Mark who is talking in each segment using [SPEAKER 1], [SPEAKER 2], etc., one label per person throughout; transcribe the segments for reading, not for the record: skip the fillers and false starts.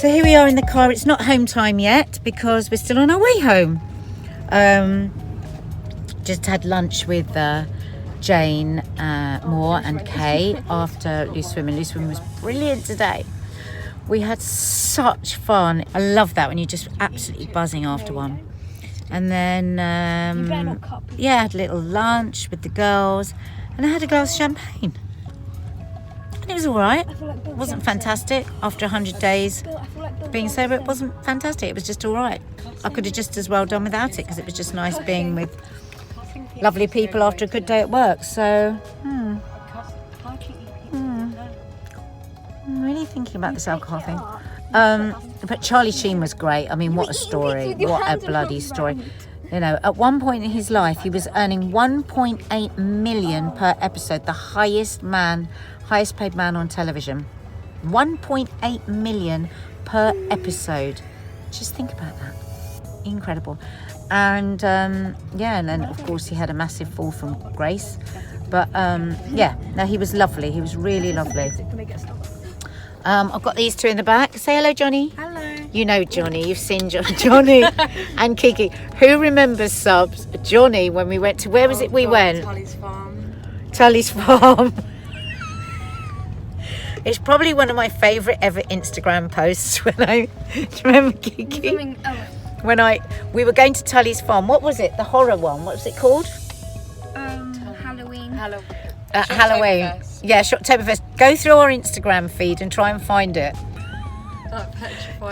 [SPEAKER 1] So here we are in the car. It's not home time yet because we're still on our way home. Just had lunch with Jane Moore and Kay after Loose Swimming. Loose Swimming was brilliant today. We had such fun. I love that when you're just absolutely buzzing after one. And then, yeah, I had a little lunch with the girls and I had a glass of champagne. And it was all right. It wasn't fantastic. After 100 days being sober, it wasn't fantastic. It was just all right. I could have just as well done without it because it was just nice being with lovely people after a good day at work. So, I'm really thinking about this alcohol thing. But Charlie Sheen was great. I mean, what a story. What a bloody story. You know, at one point in his life, he was earning 1.8 million per episode, the highest paid man on television. 1.8 million per epised. Just think about that. Incredible. And yeah, and then of course he had a massive fall from grace. But yeah, no, he was lovely. He was really lovely. I've got these two in the back. Say hello, Johnny. Hello. You know Johnny. You've seen Johnny and Kiki. Who remembers, subs, Johnny, when we went to, where was it we went?
[SPEAKER 2] Tully's Farm.
[SPEAKER 1] Tully's Farm. It's probably one of my favourite ever Instagram posts when do you remember, Kiki? When we were going to Tully's Farm. What was it? The horror one. What was it called?
[SPEAKER 2] Halloween.
[SPEAKER 1] Halloween. Yeah, Shocktoberfest. Go through our Instagram feed and try and find it.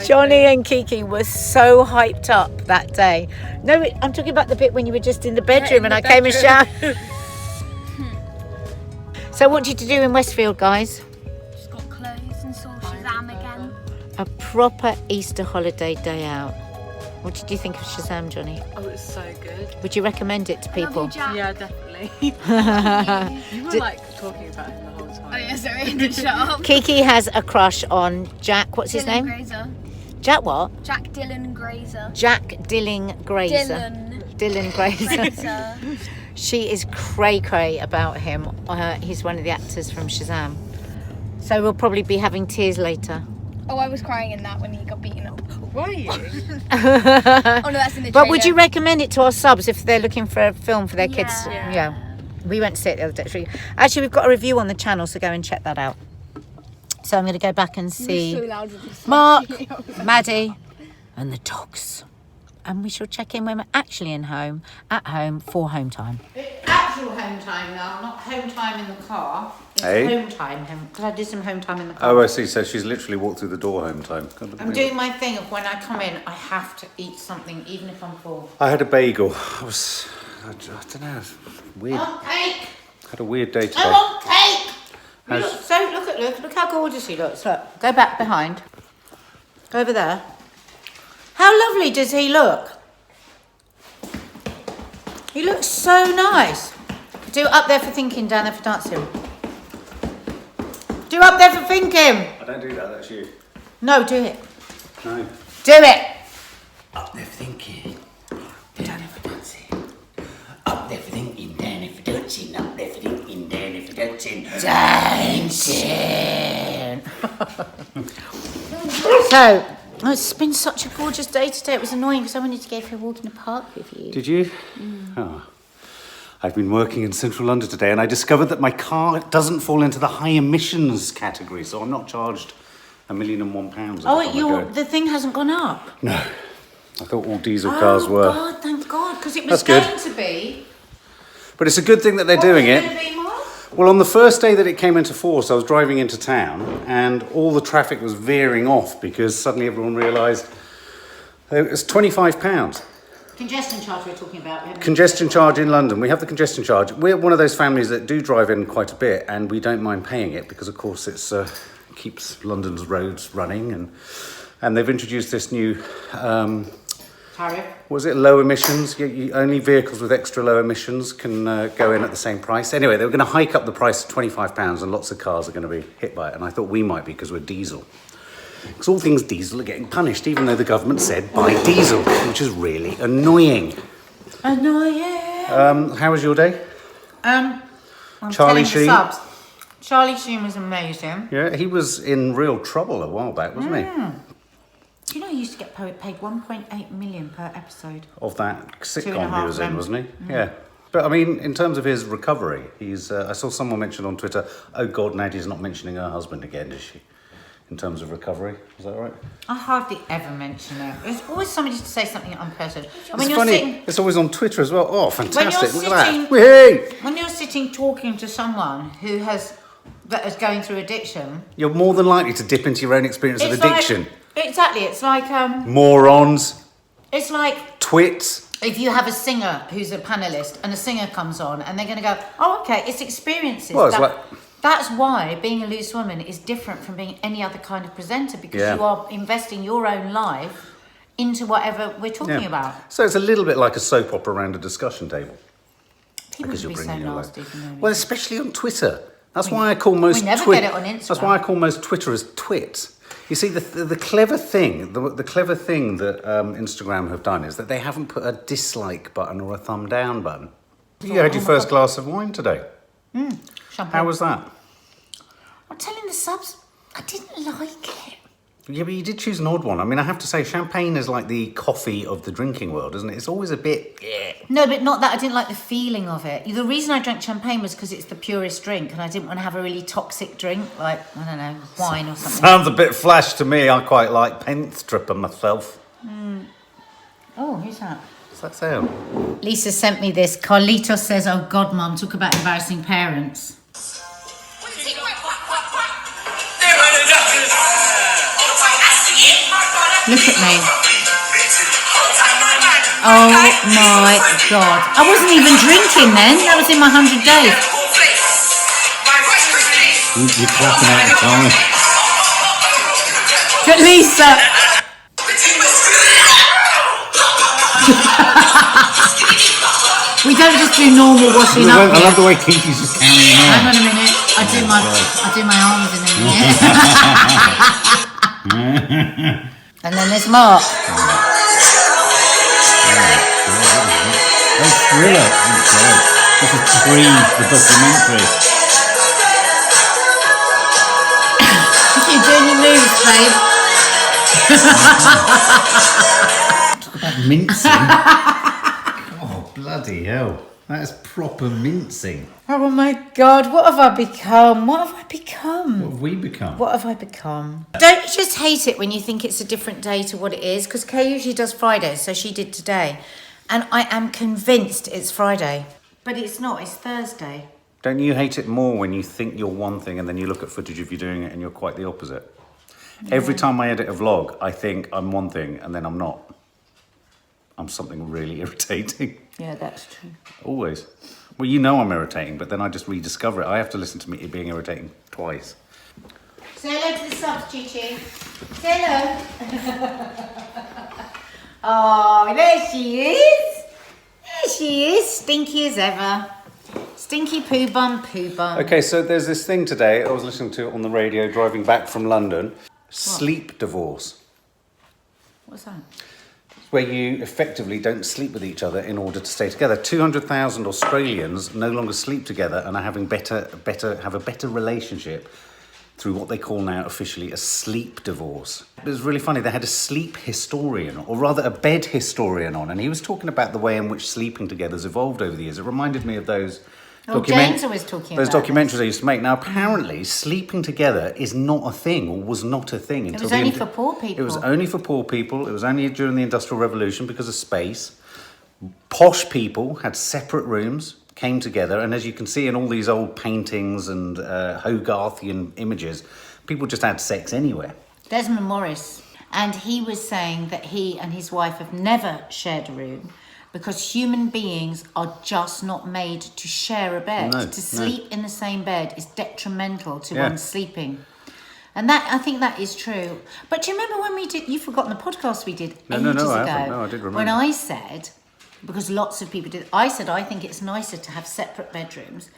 [SPEAKER 1] Johnny and Kiki were so hyped up that day. No, I'm talking about the bit when you were just in the bedroom and I came and showered. So what did you do in Westfield, guys?
[SPEAKER 2] Just got clothes and saw Shazam again.
[SPEAKER 1] A proper Easter holiday day out. What did you think of Shazam, Johnny?
[SPEAKER 3] Oh, it was so good.
[SPEAKER 1] Would you recommend it to people?
[SPEAKER 3] Yeah, definitely. You were like talking about him the whole time.
[SPEAKER 2] Oh yeah, sorry, did shut up.
[SPEAKER 1] Kiki has a crush on Jack. What's his name?
[SPEAKER 2] Grazer.
[SPEAKER 1] Jack what?
[SPEAKER 2] Jack Dylan Grazer.
[SPEAKER 1] Jack Dylan Grazer. Dylan Grazer. She is cray about him. He's one of the actors from Shazam. So we'll probably be having tears later.
[SPEAKER 2] Oh, I was crying in that when he got beaten up.
[SPEAKER 3] Were you?
[SPEAKER 2] Oh no, that's in the trailer.
[SPEAKER 1] But would you recommend it to our subs if they're looking for a film for their kids?
[SPEAKER 2] Yeah.
[SPEAKER 1] We went to see it the other day. Actually, we've got a review on the channel, so go and check that out. So I'm going to go back and see Mark, Maddie and the dogs. And we shall check in when we're actually at home for home time. It's actual home time now, not home time in the car. It's home time. Because I did some home time in the car.
[SPEAKER 4] Oh, I see. So she's literally walked through the door home time.
[SPEAKER 1] I'm doing my thing of when I come in, I have to eat something, even if I'm full.
[SPEAKER 4] I had a bagel. I don't know, weird.
[SPEAKER 1] I want cake.
[SPEAKER 4] Had a weird day today.
[SPEAKER 1] I want cake. Look how gorgeous he looks. Look, go back behind. Go over there. How lovely does he look? He looks so nice. Do up there for thinking, down there for dancing. Do up there for thinking.
[SPEAKER 4] I don't do that, that's you.
[SPEAKER 1] No, do it.
[SPEAKER 4] No.
[SPEAKER 1] Do it.
[SPEAKER 5] Up there for thinking, down there for dancing. Up there for thinking, down there for dancing. Up there for thinking, down there for dancing.
[SPEAKER 1] Dancing. So, it's been such a gorgeous day today. It was annoying because I wanted to go for a walk in the park with you.
[SPEAKER 4] Did you? Oh. I've been working in central London today and I discovered that my car doesn't fall into the high emissions category, so I'm not charged £1,001,000.
[SPEAKER 1] Oh, the thing hasn't gone up?
[SPEAKER 4] No. I thought all diesel cars were.
[SPEAKER 1] Oh, God, thank God, because it was
[SPEAKER 4] That's
[SPEAKER 1] going to be.
[SPEAKER 4] But it's a good thing that they're doing it.
[SPEAKER 1] Going to be more?
[SPEAKER 4] Well, on the first day that it came into force, I was driving into town and all the traffic was veering off because suddenly everyone realised it was £25.
[SPEAKER 1] Congestion charge we're talking about.
[SPEAKER 4] Congestion charge in London. We have the congestion charge. We're one of those families that do drive in quite a bit and we don't mind paying it because, of course, it keeps London's roads running. And they've introduced this new...
[SPEAKER 1] tariff.
[SPEAKER 4] Was it low emissions? Only vehicles with extra low emissions can go in at the same price. Anyway, they were going to hike up the price to £25 and lots of cars are going to be hit by it. And I thought we might be because we're diesel. Because all things diesel are getting punished, even though the government said buy diesel, which is really annoying.
[SPEAKER 1] Annoying.
[SPEAKER 4] How was your day?
[SPEAKER 1] I'm
[SPEAKER 4] Charlie
[SPEAKER 1] telling
[SPEAKER 4] Sheen.
[SPEAKER 1] the subs. Charlie Sheen was amazing.
[SPEAKER 4] Yeah, he was in real trouble a while back, wasn't he?
[SPEAKER 1] Do you know he used to get paid 1.8 million per episode?
[SPEAKER 4] Of that sitcom he
[SPEAKER 1] 2.5
[SPEAKER 4] was in,
[SPEAKER 1] grand.
[SPEAKER 4] wasn't he? Yeah. But I mean, in terms of his recovery, he's. I saw someone mention on Twitter, "Oh God, Nadia's not mentioning her husband again, is she?" In terms of recovery, is that right?
[SPEAKER 1] I hardly ever mention it. There's always somebody to say something unpleasant. And when
[SPEAKER 4] It's
[SPEAKER 1] you're
[SPEAKER 4] funny.
[SPEAKER 1] sitting,
[SPEAKER 4] It's always on Twitter as well. Oh, fantastic! Look at
[SPEAKER 1] sitting-
[SPEAKER 4] that. Whee!
[SPEAKER 1] when you're sitting talking to someone that is going through addiction,
[SPEAKER 4] You're more than likely to dip into your own experience of
[SPEAKER 1] it's
[SPEAKER 4] addiction.
[SPEAKER 1] Exactly. It's like
[SPEAKER 4] Morons,
[SPEAKER 1] it's like
[SPEAKER 4] twits.
[SPEAKER 1] if you have a singer who's a panelist and a singer comes on and they're going to go, oh, okay, it's experiences.
[SPEAKER 4] Well, it's
[SPEAKER 1] That's why being a loose woman is different from being any other kind of presenter, because
[SPEAKER 4] Yeah.
[SPEAKER 1] you are investing your own life into whatever we're talking about.
[SPEAKER 4] So it's a little bit like a soap opera around a discussion table.
[SPEAKER 1] People
[SPEAKER 4] Because
[SPEAKER 1] can be
[SPEAKER 4] you're
[SPEAKER 1] so
[SPEAKER 4] bringing your life.
[SPEAKER 1] nasty for no reason.
[SPEAKER 4] Well, especially on Twitter. That's why I call most
[SPEAKER 1] we never
[SPEAKER 4] Twi-
[SPEAKER 1] get it on Instagram.
[SPEAKER 4] That's why I call most Twitterers twits. You see, the clever thing, the clever thing that Instagram have done is that they haven't put a dislike button or a thumb down button. You had your first glass of wine today.
[SPEAKER 1] Champagne.
[SPEAKER 4] How was that?
[SPEAKER 1] I'm telling the subs, I didn't like it.
[SPEAKER 4] Yeah, but you did choose an odd one. I mean, I have to say, champagne is like the coffee of the drinking world, isn't it? It's always a bit.
[SPEAKER 1] No, but not that. I didn't like the feeling of it. The reason I drank champagne was because it's the purest drink, and I didn't want to have a really toxic drink, like, I don't know, wine or something.
[SPEAKER 4] Sounds a bit flash to me. I quite like paint stripper myself.
[SPEAKER 1] Oh, who's that?
[SPEAKER 4] What's that sound?
[SPEAKER 1] Lisa sent me this. Carlitos says, oh God, Mum, talk about embarrassing parents. Look at me. Oh my God. I wasn't even drinking then. That was in my 100 days.
[SPEAKER 4] You're clapping out the time.
[SPEAKER 1] But Lisa. We don't just do normal washing up.
[SPEAKER 4] I love the way Kinky's just carrying on.
[SPEAKER 1] Hang on a minute. I do my arms in a minute. And then there's Mark.
[SPEAKER 4] Oh, thriller. Oh, God. This is pre the documentary.
[SPEAKER 1] You're doing your moves, babe.
[SPEAKER 4] Talk about mincing. Oh, bloody hell. That is proper mincing.
[SPEAKER 1] Oh my God, what have I become? What have I become?
[SPEAKER 4] What have we become?
[SPEAKER 1] What have I become? Don't you just hate it when you think it's a different day to what it is? Because Kay usually does Fridays, so she did today. And I am convinced it's Friday. But it's not, it's Thursday.
[SPEAKER 4] Don't you hate it more when you think you're one thing and then you look at footage of you doing it and you're quite the opposite? Yeah. Every time I edit a vlog, I think I'm one thing and then I'm not. I'm something really irritating.
[SPEAKER 1] Yeah, that's true.
[SPEAKER 4] Always. Well, you know I'm irritating, but then I just rediscover it. I have to listen to me being irritating twice.
[SPEAKER 1] Say hello to the subs, Chi-Chi. Say hello. Oh, there she is. There she is, stinky as ever. Stinky poo bum, poo bum.
[SPEAKER 4] Okay, so there's this thing today, I was listening to it on the radio driving back from London. Sleep divorce.
[SPEAKER 1] What's that?
[SPEAKER 4] Where you effectively don't sleep with each other in order to stay together. 200,000 Australians no longer sleep together and are having have a better relationship through what they call now officially a sleep divorce. It was really funny. They had a sleep historian, or rather a bed historian on, and he was talking about the way in which sleeping together has evolved over the years. It reminded me of those
[SPEAKER 1] James was talking
[SPEAKER 4] those
[SPEAKER 1] about
[SPEAKER 4] documentaries I used to make. Now, apparently, sleeping together is not a thing, or was not a thing until
[SPEAKER 1] was only for poor people.
[SPEAKER 4] It was only for poor people. It was only during the Industrial Revolution because of space. Posh people had separate rooms, came together, and as you can see in all these old paintings and Hogarthian images, people just had sex anywhere.
[SPEAKER 1] Desmond Morris, and he was saying that he and his wife have never shared a room because human beings are just not made to share a bed. To sleep in the same bed is detrimental to one's sleeping. And that, I think that is true. But do you remember when we did, you've forgotten the podcast we did ages ago?
[SPEAKER 4] I haven't. No, I did remember.
[SPEAKER 1] When I said, because lots of people did, I said I think it's nicer to have separate bedrooms.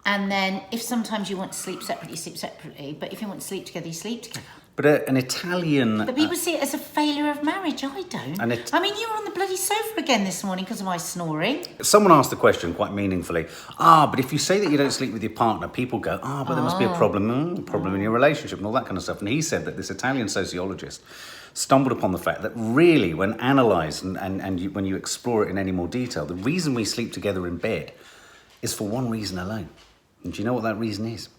[SPEAKER 1] And then if sometimes you want to sleep separately, but if you want to sleep together, you sleep together.
[SPEAKER 4] But an Italian...
[SPEAKER 1] But people see it as a failure of marriage. I don't. I mean, you were on the bloody sofa again this morning because of my snoring.
[SPEAKER 4] Someone asked the question quite meaningfully. But if you say that you don't sleep with your partner, people go, but there must be a problem in your relationship and all that kind of stuff. And he said that this Italian sociologist stumbled upon the fact that really, when analysed and when you explore it in any more detail, the reason we sleep together in bed is for one reason alone. And do you know what that reason is?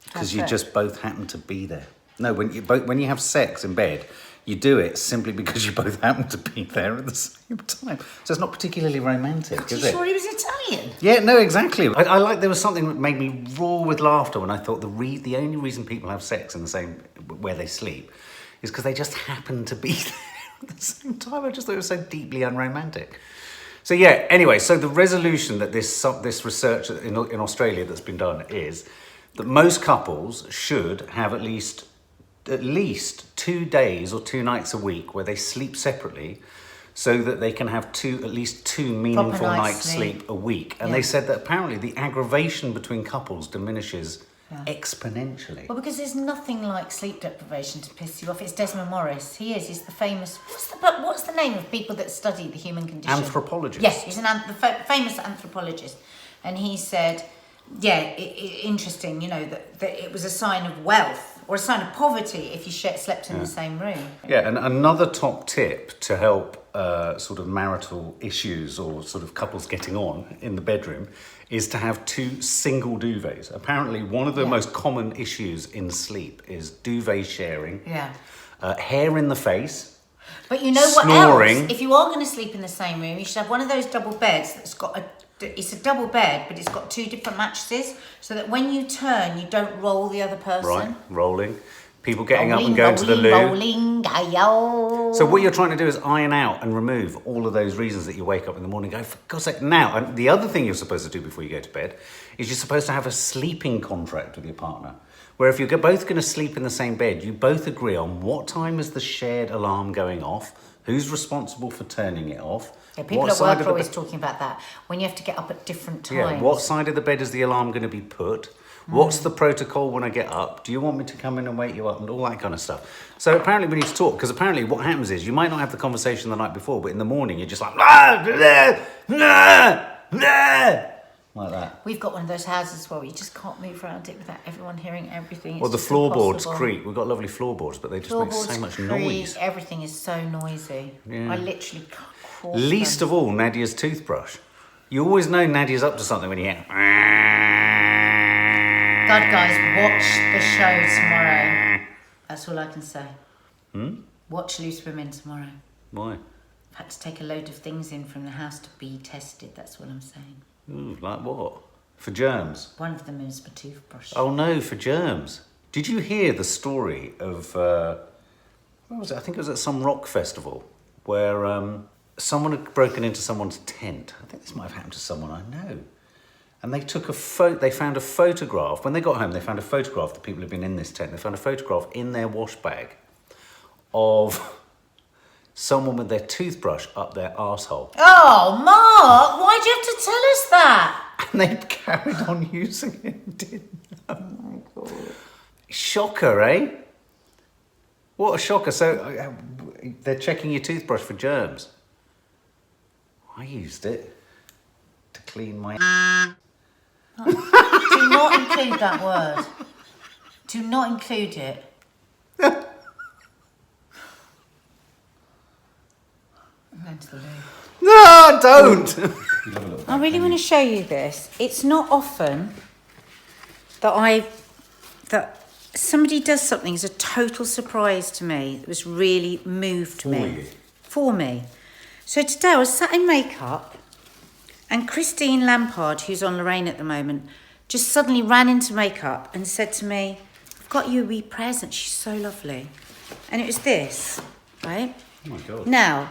[SPEAKER 4] Because you just both happen to be there. No, when you have sex in bed, you do it simply because you both happen to be there at the same time. So it's not particularly romantic, is it?
[SPEAKER 1] Sure he was Italian?
[SPEAKER 4] Yeah, no, exactly. I like there was something that made me roar with laughter when I thought the only reason people have sex in the same where they sleep is because they just happen to be there at the same time. I just thought it was so deeply unromantic. So yeah, anyway, so the resolution that this research in Australia that's been done is that most couples should have at least 2 days or 2 nights a week where they sleep separately so that they can have at least two meaningful nights sleep a week. And they said that apparently the aggravation between couples diminishes exponentially.
[SPEAKER 1] Well, because there's nothing like sleep deprivation to piss you off. It's Desmond Morris. He's the famous... What's the name of people that study the human condition?
[SPEAKER 4] Anthropologist.
[SPEAKER 1] Yes, he's the famous anthropologist. And he said, interesting, that it was a sign of wealth or a sign of poverty if you slept in the same room.
[SPEAKER 4] Yeah, and another top tip to help sort of marital issues or sort of couples getting on in the bedroom is to have 2 single duvets. Apparently, one of the most common issues in sleep is duvet sharing, hair in the face,
[SPEAKER 1] but you know
[SPEAKER 4] snoring.
[SPEAKER 1] What else? If you are going to sleep in the same room, you should have one of those double beds that's got it's a double bed, but it's got 2 different mattresses, so that when you turn, you don't roll the other person.
[SPEAKER 4] Right, rolling. People getting up and going to the loo.
[SPEAKER 1] Rolling,
[SPEAKER 4] So what you're trying to do is iron out and remove all of those reasons that you wake up in the morning and go, for God's sake, now. And the other thing you're supposed to do before you go to bed is you're supposed to have a sleeping contract with your partner, where if you're both going to sleep in the same bed, you both agree on what time is the shared alarm going off, who's responsible for turning it off.
[SPEAKER 1] Yeah, people at work are always talking about that, when you have to get up at different times.
[SPEAKER 4] Yeah, what side of the bed is the alarm going to be put? What's the protocol when I get up? Do you want me to come in and wake you up and all that kind of stuff? So apparently we need to talk, because apparently what happens is you might not have the conversation the night before, but in the morning you're just like, like that.
[SPEAKER 1] We've got one of those houses where you just can't move around it without everyone hearing everything.
[SPEAKER 4] Well, the floorboards creak. We've got lovely floorboards, but they just make so much noise.
[SPEAKER 1] Everything is so noisy.
[SPEAKER 4] Yeah.
[SPEAKER 1] I literally can't.
[SPEAKER 4] Least of all, Nadia's toothbrush. You always know Nadia's up to something when you hear...
[SPEAKER 1] God, guys, watch the show tomorrow. That's all I can say. Watch Loose Women tomorrow.
[SPEAKER 4] Why?
[SPEAKER 1] I've had to take a load of things in from the house to be tested. That's what I'm saying.
[SPEAKER 4] Ooh, like what? For germs?
[SPEAKER 1] One of them is for toothbrush.
[SPEAKER 4] Oh no, for germs. Did you hear the story of... where was it? I think it was at some rock festival where someone had broken into someone's tent. I think this might have happened to someone I know. And they took they found a photograph. When they got home, they found a photograph, the people who'd been in this tent. They found a photograph in their wash bag of someone with their toothbrush up their arsehole.
[SPEAKER 1] Oh, Mark, why'd you have to tell us that?
[SPEAKER 4] And they carried on using it, didn't they? Oh my God. Shocker, eh? What a shocker. So they're checking your toothbrush for germs. I used it to clean my...
[SPEAKER 1] Do not include that word. Do not include it. I'm going to the loo.
[SPEAKER 4] No, don't!
[SPEAKER 1] I really want to show you this. It's not often that somebody does something as a total surprise to me that was really moved for me. So today I was sat in makeup, and Christine Lampard, who's on Lorraine at the moment, just suddenly ran into makeup and said to me, I've got you a wee present. She's so lovely. And it was this, right?
[SPEAKER 4] Oh my God.
[SPEAKER 1] Now,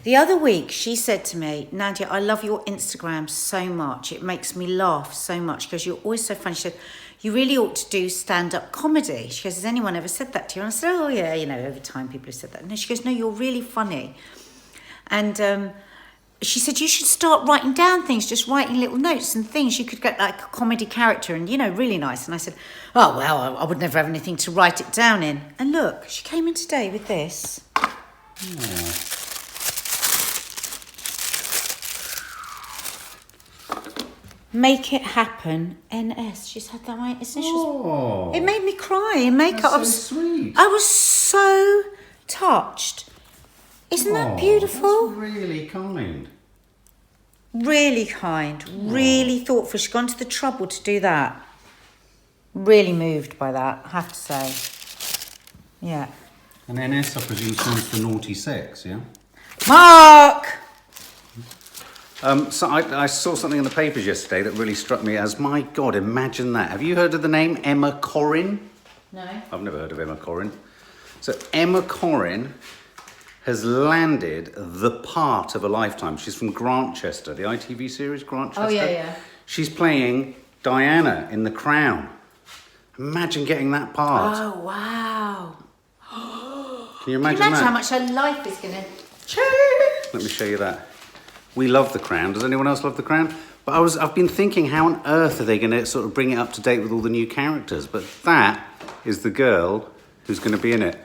[SPEAKER 1] the other week she said to me, Nadia, I love your Instagram so much. It makes me laugh so much because you're always so funny. She said, you really ought to do stand-up comedy. She goes, has anyone ever said that to you? And I said, oh yeah, over time people have said that. And she goes, no, you're really funny. And she said, you should start writing down things, just writing little notes and things. You could get like a comedy character and, you know, really nice. And I said, oh, well, I would never have anything to write it down in. And look, she came in today with this. Make it happen, NS. She's had that right. It made me cry in makeup.
[SPEAKER 4] That's so sweet.
[SPEAKER 1] I was so touched. Isn't that beautiful?
[SPEAKER 4] That's really kind.
[SPEAKER 1] Really kind, really thoughtful. She's gone to the trouble to do that. Really moved by that, I have to say. Yeah.
[SPEAKER 4] And NS, I presume, stands for naughty sex, yeah?
[SPEAKER 1] Mark!
[SPEAKER 4] So I saw something in the papers yesterday that really struck me as, my God, imagine that. Have you heard of the name Emma Corrin?
[SPEAKER 1] No.
[SPEAKER 4] I've never heard of Emma Corrin. So Emma Corrin has landed the part of a lifetime. She's from Grantchester, the ITV series Grantchester.
[SPEAKER 1] Oh, yeah.
[SPEAKER 4] She's playing Diana in The Crown. Imagine getting that part.
[SPEAKER 1] Oh, wow.
[SPEAKER 4] Can you
[SPEAKER 1] Can
[SPEAKER 4] imagine
[SPEAKER 1] you imagine
[SPEAKER 4] that?
[SPEAKER 1] how much her life is going to change?
[SPEAKER 4] Let me show you that. We love The Crown. Does anyone else love The Crown? But I've been thinking, how on earth are they going to sort of bring it up to date with all the new characters? But that is the girl who's going to be in it.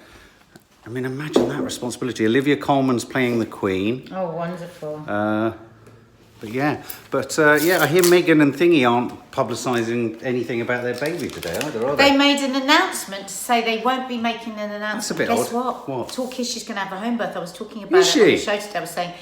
[SPEAKER 4] I mean, imagine that responsibility. Olivia Colman's playing the Queen.
[SPEAKER 1] Oh, wonderful.
[SPEAKER 4] I hear Meghan and Thingy aren't publicising anything about their baby today either, are
[SPEAKER 1] They
[SPEAKER 4] they?
[SPEAKER 1] made an announcement to say they won't be making an announcement.
[SPEAKER 4] That's a bit
[SPEAKER 1] Guess
[SPEAKER 4] odd.
[SPEAKER 1] what?
[SPEAKER 4] What?
[SPEAKER 1] Talk is she's going to have a home birth. I was talking about
[SPEAKER 4] Is
[SPEAKER 1] it on the
[SPEAKER 4] she?
[SPEAKER 1] show today.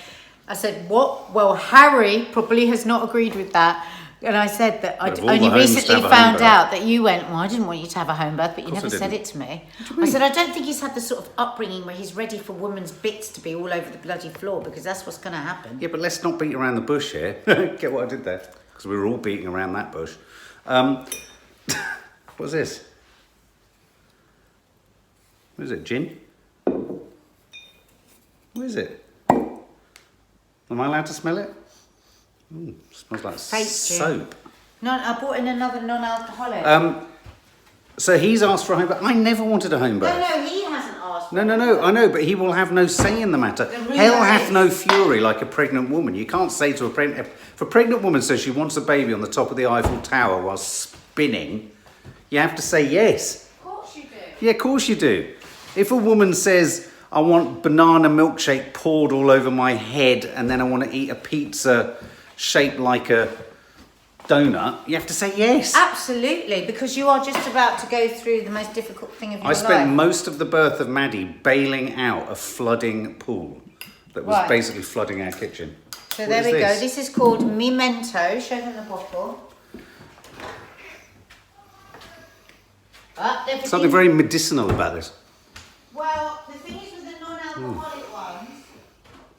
[SPEAKER 1] I said, what? Well, Harry probably has not agreed with that. And I said that I'd
[SPEAKER 4] Of all the
[SPEAKER 1] only
[SPEAKER 4] homes to
[SPEAKER 1] recently
[SPEAKER 4] have a home
[SPEAKER 1] found
[SPEAKER 4] birth.
[SPEAKER 1] out that you went, well, I didn't want you to have a home birth, but you
[SPEAKER 4] Of course
[SPEAKER 1] never
[SPEAKER 4] I
[SPEAKER 1] said
[SPEAKER 4] didn't.
[SPEAKER 1] it to me. I said, I don't think he's had the sort of upbringing where he's ready for women's bits to be all over the bloody floor, because that's what's going to happen.
[SPEAKER 4] Yeah, but let's not beat around the bush here. Get what I did there? Because we were all beating around that bush. What's this? What is it, gin? What is it? Am I allowed to smell it? Ooh, smells like
[SPEAKER 1] Fake gin.
[SPEAKER 4] soap.
[SPEAKER 1] No, I bought in another non-alcoholic.
[SPEAKER 4] So he's asked for a home birth. I never wanted a home birth.
[SPEAKER 1] No, he hasn't asked.
[SPEAKER 4] No, I know, but he will have no say in the matter.
[SPEAKER 1] really
[SPEAKER 4] Hell
[SPEAKER 1] is.
[SPEAKER 4] hath no fury like a pregnant woman. You can't say to a pregnant... If a pregnant woman says she wants a baby on the top of the Eiffel Tower while spinning, you have to say yes.
[SPEAKER 1] Of course you do.
[SPEAKER 4] Yeah, of course you do. If a woman says, I want banana milkshake poured all over my head and then I want to eat a pizza shaped like a donut, you have to say yes.
[SPEAKER 1] Absolutely, because you are just about to go through the most difficult thing of your
[SPEAKER 4] I spent
[SPEAKER 1] life.
[SPEAKER 4] most of the birth of Maddie bailing out a flooding pool that was
[SPEAKER 1] Right.
[SPEAKER 4] basically flooding our kitchen.
[SPEAKER 1] So
[SPEAKER 4] What
[SPEAKER 1] there
[SPEAKER 4] is
[SPEAKER 1] we
[SPEAKER 4] this?
[SPEAKER 1] go. This is called Memento. Show them the bottle.
[SPEAKER 4] Something very medicinal about this.
[SPEAKER 1] Well, the thing is with the non-alcoholic ones,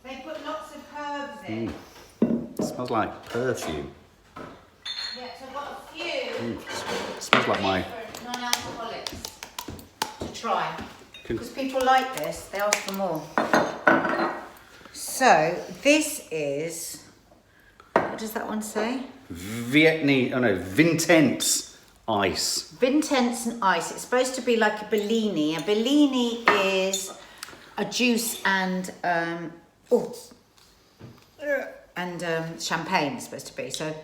[SPEAKER 1] they put lots of herbs in.
[SPEAKER 4] It smells like perfume.
[SPEAKER 1] Yeah, so I've got a few
[SPEAKER 4] It smells like my...
[SPEAKER 1] different non-alcoholics to try.
[SPEAKER 4] Can-
[SPEAKER 1] Because people like this, they ask for more. So this is, what does that one say?
[SPEAKER 4] Vintense ice.
[SPEAKER 1] Vintense and ice. It's supposed to be like a Bellini. A Bellini is a juice and champagne. It's supposed to be. So,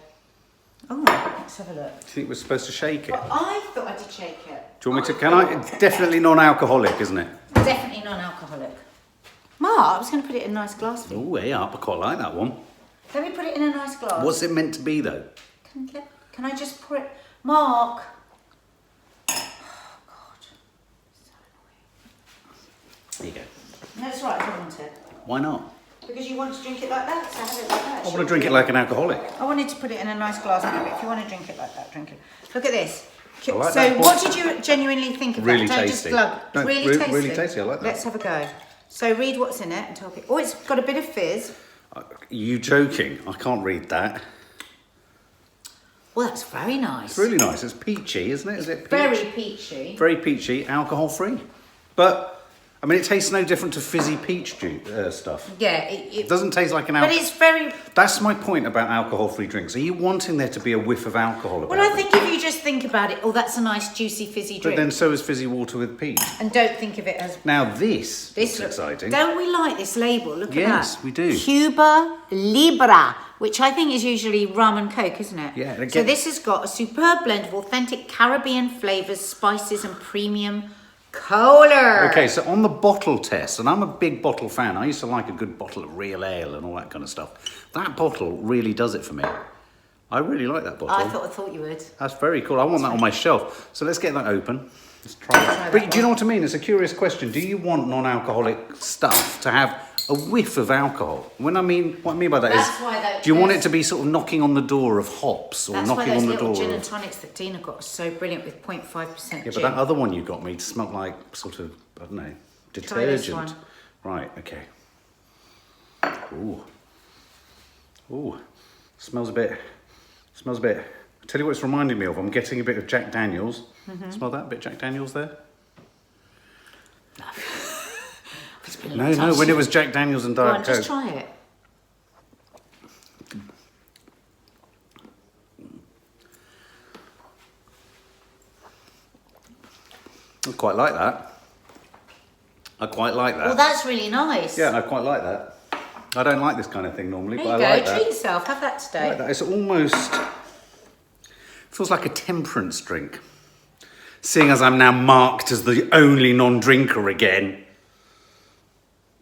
[SPEAKER 1] let's have a look.
[SPEAKER 4] Do you think we're supposed to shake it?
[SPEAKER 1] Well, I thought I did shake it.
[SPEAKER 4] Do you want me to? Can I? It's definitely non-alcoholic, isn't it?
[SPEAKER 1] Definitely non-alcoholic. Mark, I was going to put it in a nice glass for you.
[SPEAKER 4] Oh, way up. I quite like that one.
[SPEAKER 1] Let me put it in a nice glass.
[SPEAKER 4] What's it meant to be, though?
[SPEAKER 1] Can I just pour it? Mark. Oh, God. So
[SPEAKER 4] There you go.
[SPEAKER 1] annoying. No, it's right. I don't want it.
[SPEAKER 4] Why not?
[SPEAKER 1] Because you want to drink it like that, so have it like that.
[SPEAKER 4] I want to drink it like an alcoholic.
[SPEAKER 1] I wanted to put it in a nice glass, but if you want to drink it like that, drink it. Look at this.
[SPEAKER 4] I like
[SPEAKER 1] So
[SPEAKER 4] that.
[SPEAKER 1] what did you genuinely think of
[SPEAKER 4] Really
[SPEAKER 1] that? Don't
[SPEAKER 4] tasty.
[SPEAKER 1] just glug.
[SPEAKER 4] No,
[SPEAKER 1] really tasty.
[SPEAKER 4] really tasty, I like that.
[SPEAKER 1] Let's have a go. So read what's in it and tell people. Oh, it's got a bit of fizz.
[SPEAKER 4] Are you joking? I can't read that.
[SPEAKER 1] Well, that's very nice.
[SPEAKER 4] It's really nice. It's peachy, isn't it? Is it peach?
[SPEAKER 1] Very peachy.
[SPEAKER 4] Very peachy, alcohol-free. But, I mean, it tastes no different to fizzy peach juice stuff.
[SPEAKER 1] Yeah,
[SPEAKER 4] It doesn't taste like an
[SPEAKER 1] but
[SPEAKER 4] alcohol.
[SPEAKER 1] it's very.
[SPEAKER 4] That's my point about alcohol-free drinks. Are you wanting there to be a whiff of alcohol about
[SPEAKER 1] Well, I
[SPEAKER 4] them?
[SPEAKER 1] think if you just think about it, oh, that's a nice juicy fizzy
[SPEAKER 4] But
[SPEAKER 1] drink,
[SPEAKER 4] then so is fizzy water with peach.
[SPEAKER 1] and don't think of it as
[SPEAKER 4] Now this looks
[SPEAKER 1] looks
[SPEAKER 4] exciting.
[SPEAKER 1] Don't we like this label? Look at that.
[SPEAKER 4] Yes, we do.
[SPEAKER 1] Cuba Libre, which I think is usually rum and coke, isn't it?
[SPEAKER 4] Yeah, and
[SPEAKER 1] So
[SPEAKER 4] again-
[SPEAKER 1] this has got a superb blend of authentic Caribbean flavours, spices, and premium cola.
[SPEAKER 4] Okay, so on the bottle test, and I'm a big bottle fan. I used to like a good bottle of real ale and all that kind of stuff. That bottle really does it for me. I really like that bottle.
[SPEAKER 1] I thought you would.
[SPEAKER 4] That's very cool. I want that on my shelf. So let's get that open. Let's try it.
[SPEAKER 1] that
[SPEAKER 4] But do you know what I mean? It's a curious question. Do you want non-alcoholic stuff to have a whiff of alcohol? What I mean by that
[SPEAKER 1] That's
[SPEAKER 4] is,
[SPEAKER 1] why that-
[SPEAKER 4] do you want it to be sort of knocking on the door of hops or
[SPEAKER 1] That's why
[SPEAKER 4] knocking
[SPEAKER 1] those
[SPEAKER 4] on the
[SPEAKER 1] little
[SPEAKER 4] door
[SPEAKER 1] gin
[SPEAKER 4] of...
[SPEAKER 1] and tonics that Dina got are so brilliant with 0.5%
[SPEAKER 4] Yeah,
[SPEAKER 1] gin.
[SPEAKER 4] but that other one you got me smelled like sort of, I don't know,
[SPEAKER 1] Try this
[SPEAKER 4] detergent.
[SPEAKER 1] one.
[SPEAKER 4] Right, okay. Ooh. Ooh. Smells a bit. I tell you what it's reminding me of. I'm getting a bit of Jack Daniels.
[SPEAKER 1] Mm-hmm.
[SPEAKER 4] Smell that? A bit Jack Daniels there?
[SPEAKER 1] It's been a
[SPEAKER 4] No,
[SPEAKER 1] long time
[SPEAKER 4] when it
[SPEAKER 1] since-
[SPEAKER 4] was Jack Daniels and
[SPEAKER 1] Go
[SPEAKER 4] Diet
[SPEAKER 1] on,
[SPEAKER 4] Coke.
[SPEAKER 1] just try it.
[SPEAKER 4] I quite like that. I quite like that.
[SPEAKER 1] Well, that's really nice.
[SPEAKER 4] Yeah, I quite like that. I don't like this kind of thing normally,
[SPEAKER 1] There
[SPEAKER 4] but
[SPEAKER 1] you
[SPEAKER 4] I
[SPEAKER 1] go.
[SPEAKER 4] like that.
[SPEAKER 1] Treat yourself. Have that
[SPEAKER 4] I
[SPEAKER 1] today.
[SPEAKER 4] like that. It's almost feels like a temperance drink. Seeing as I'm now marked as the only non-drinker again.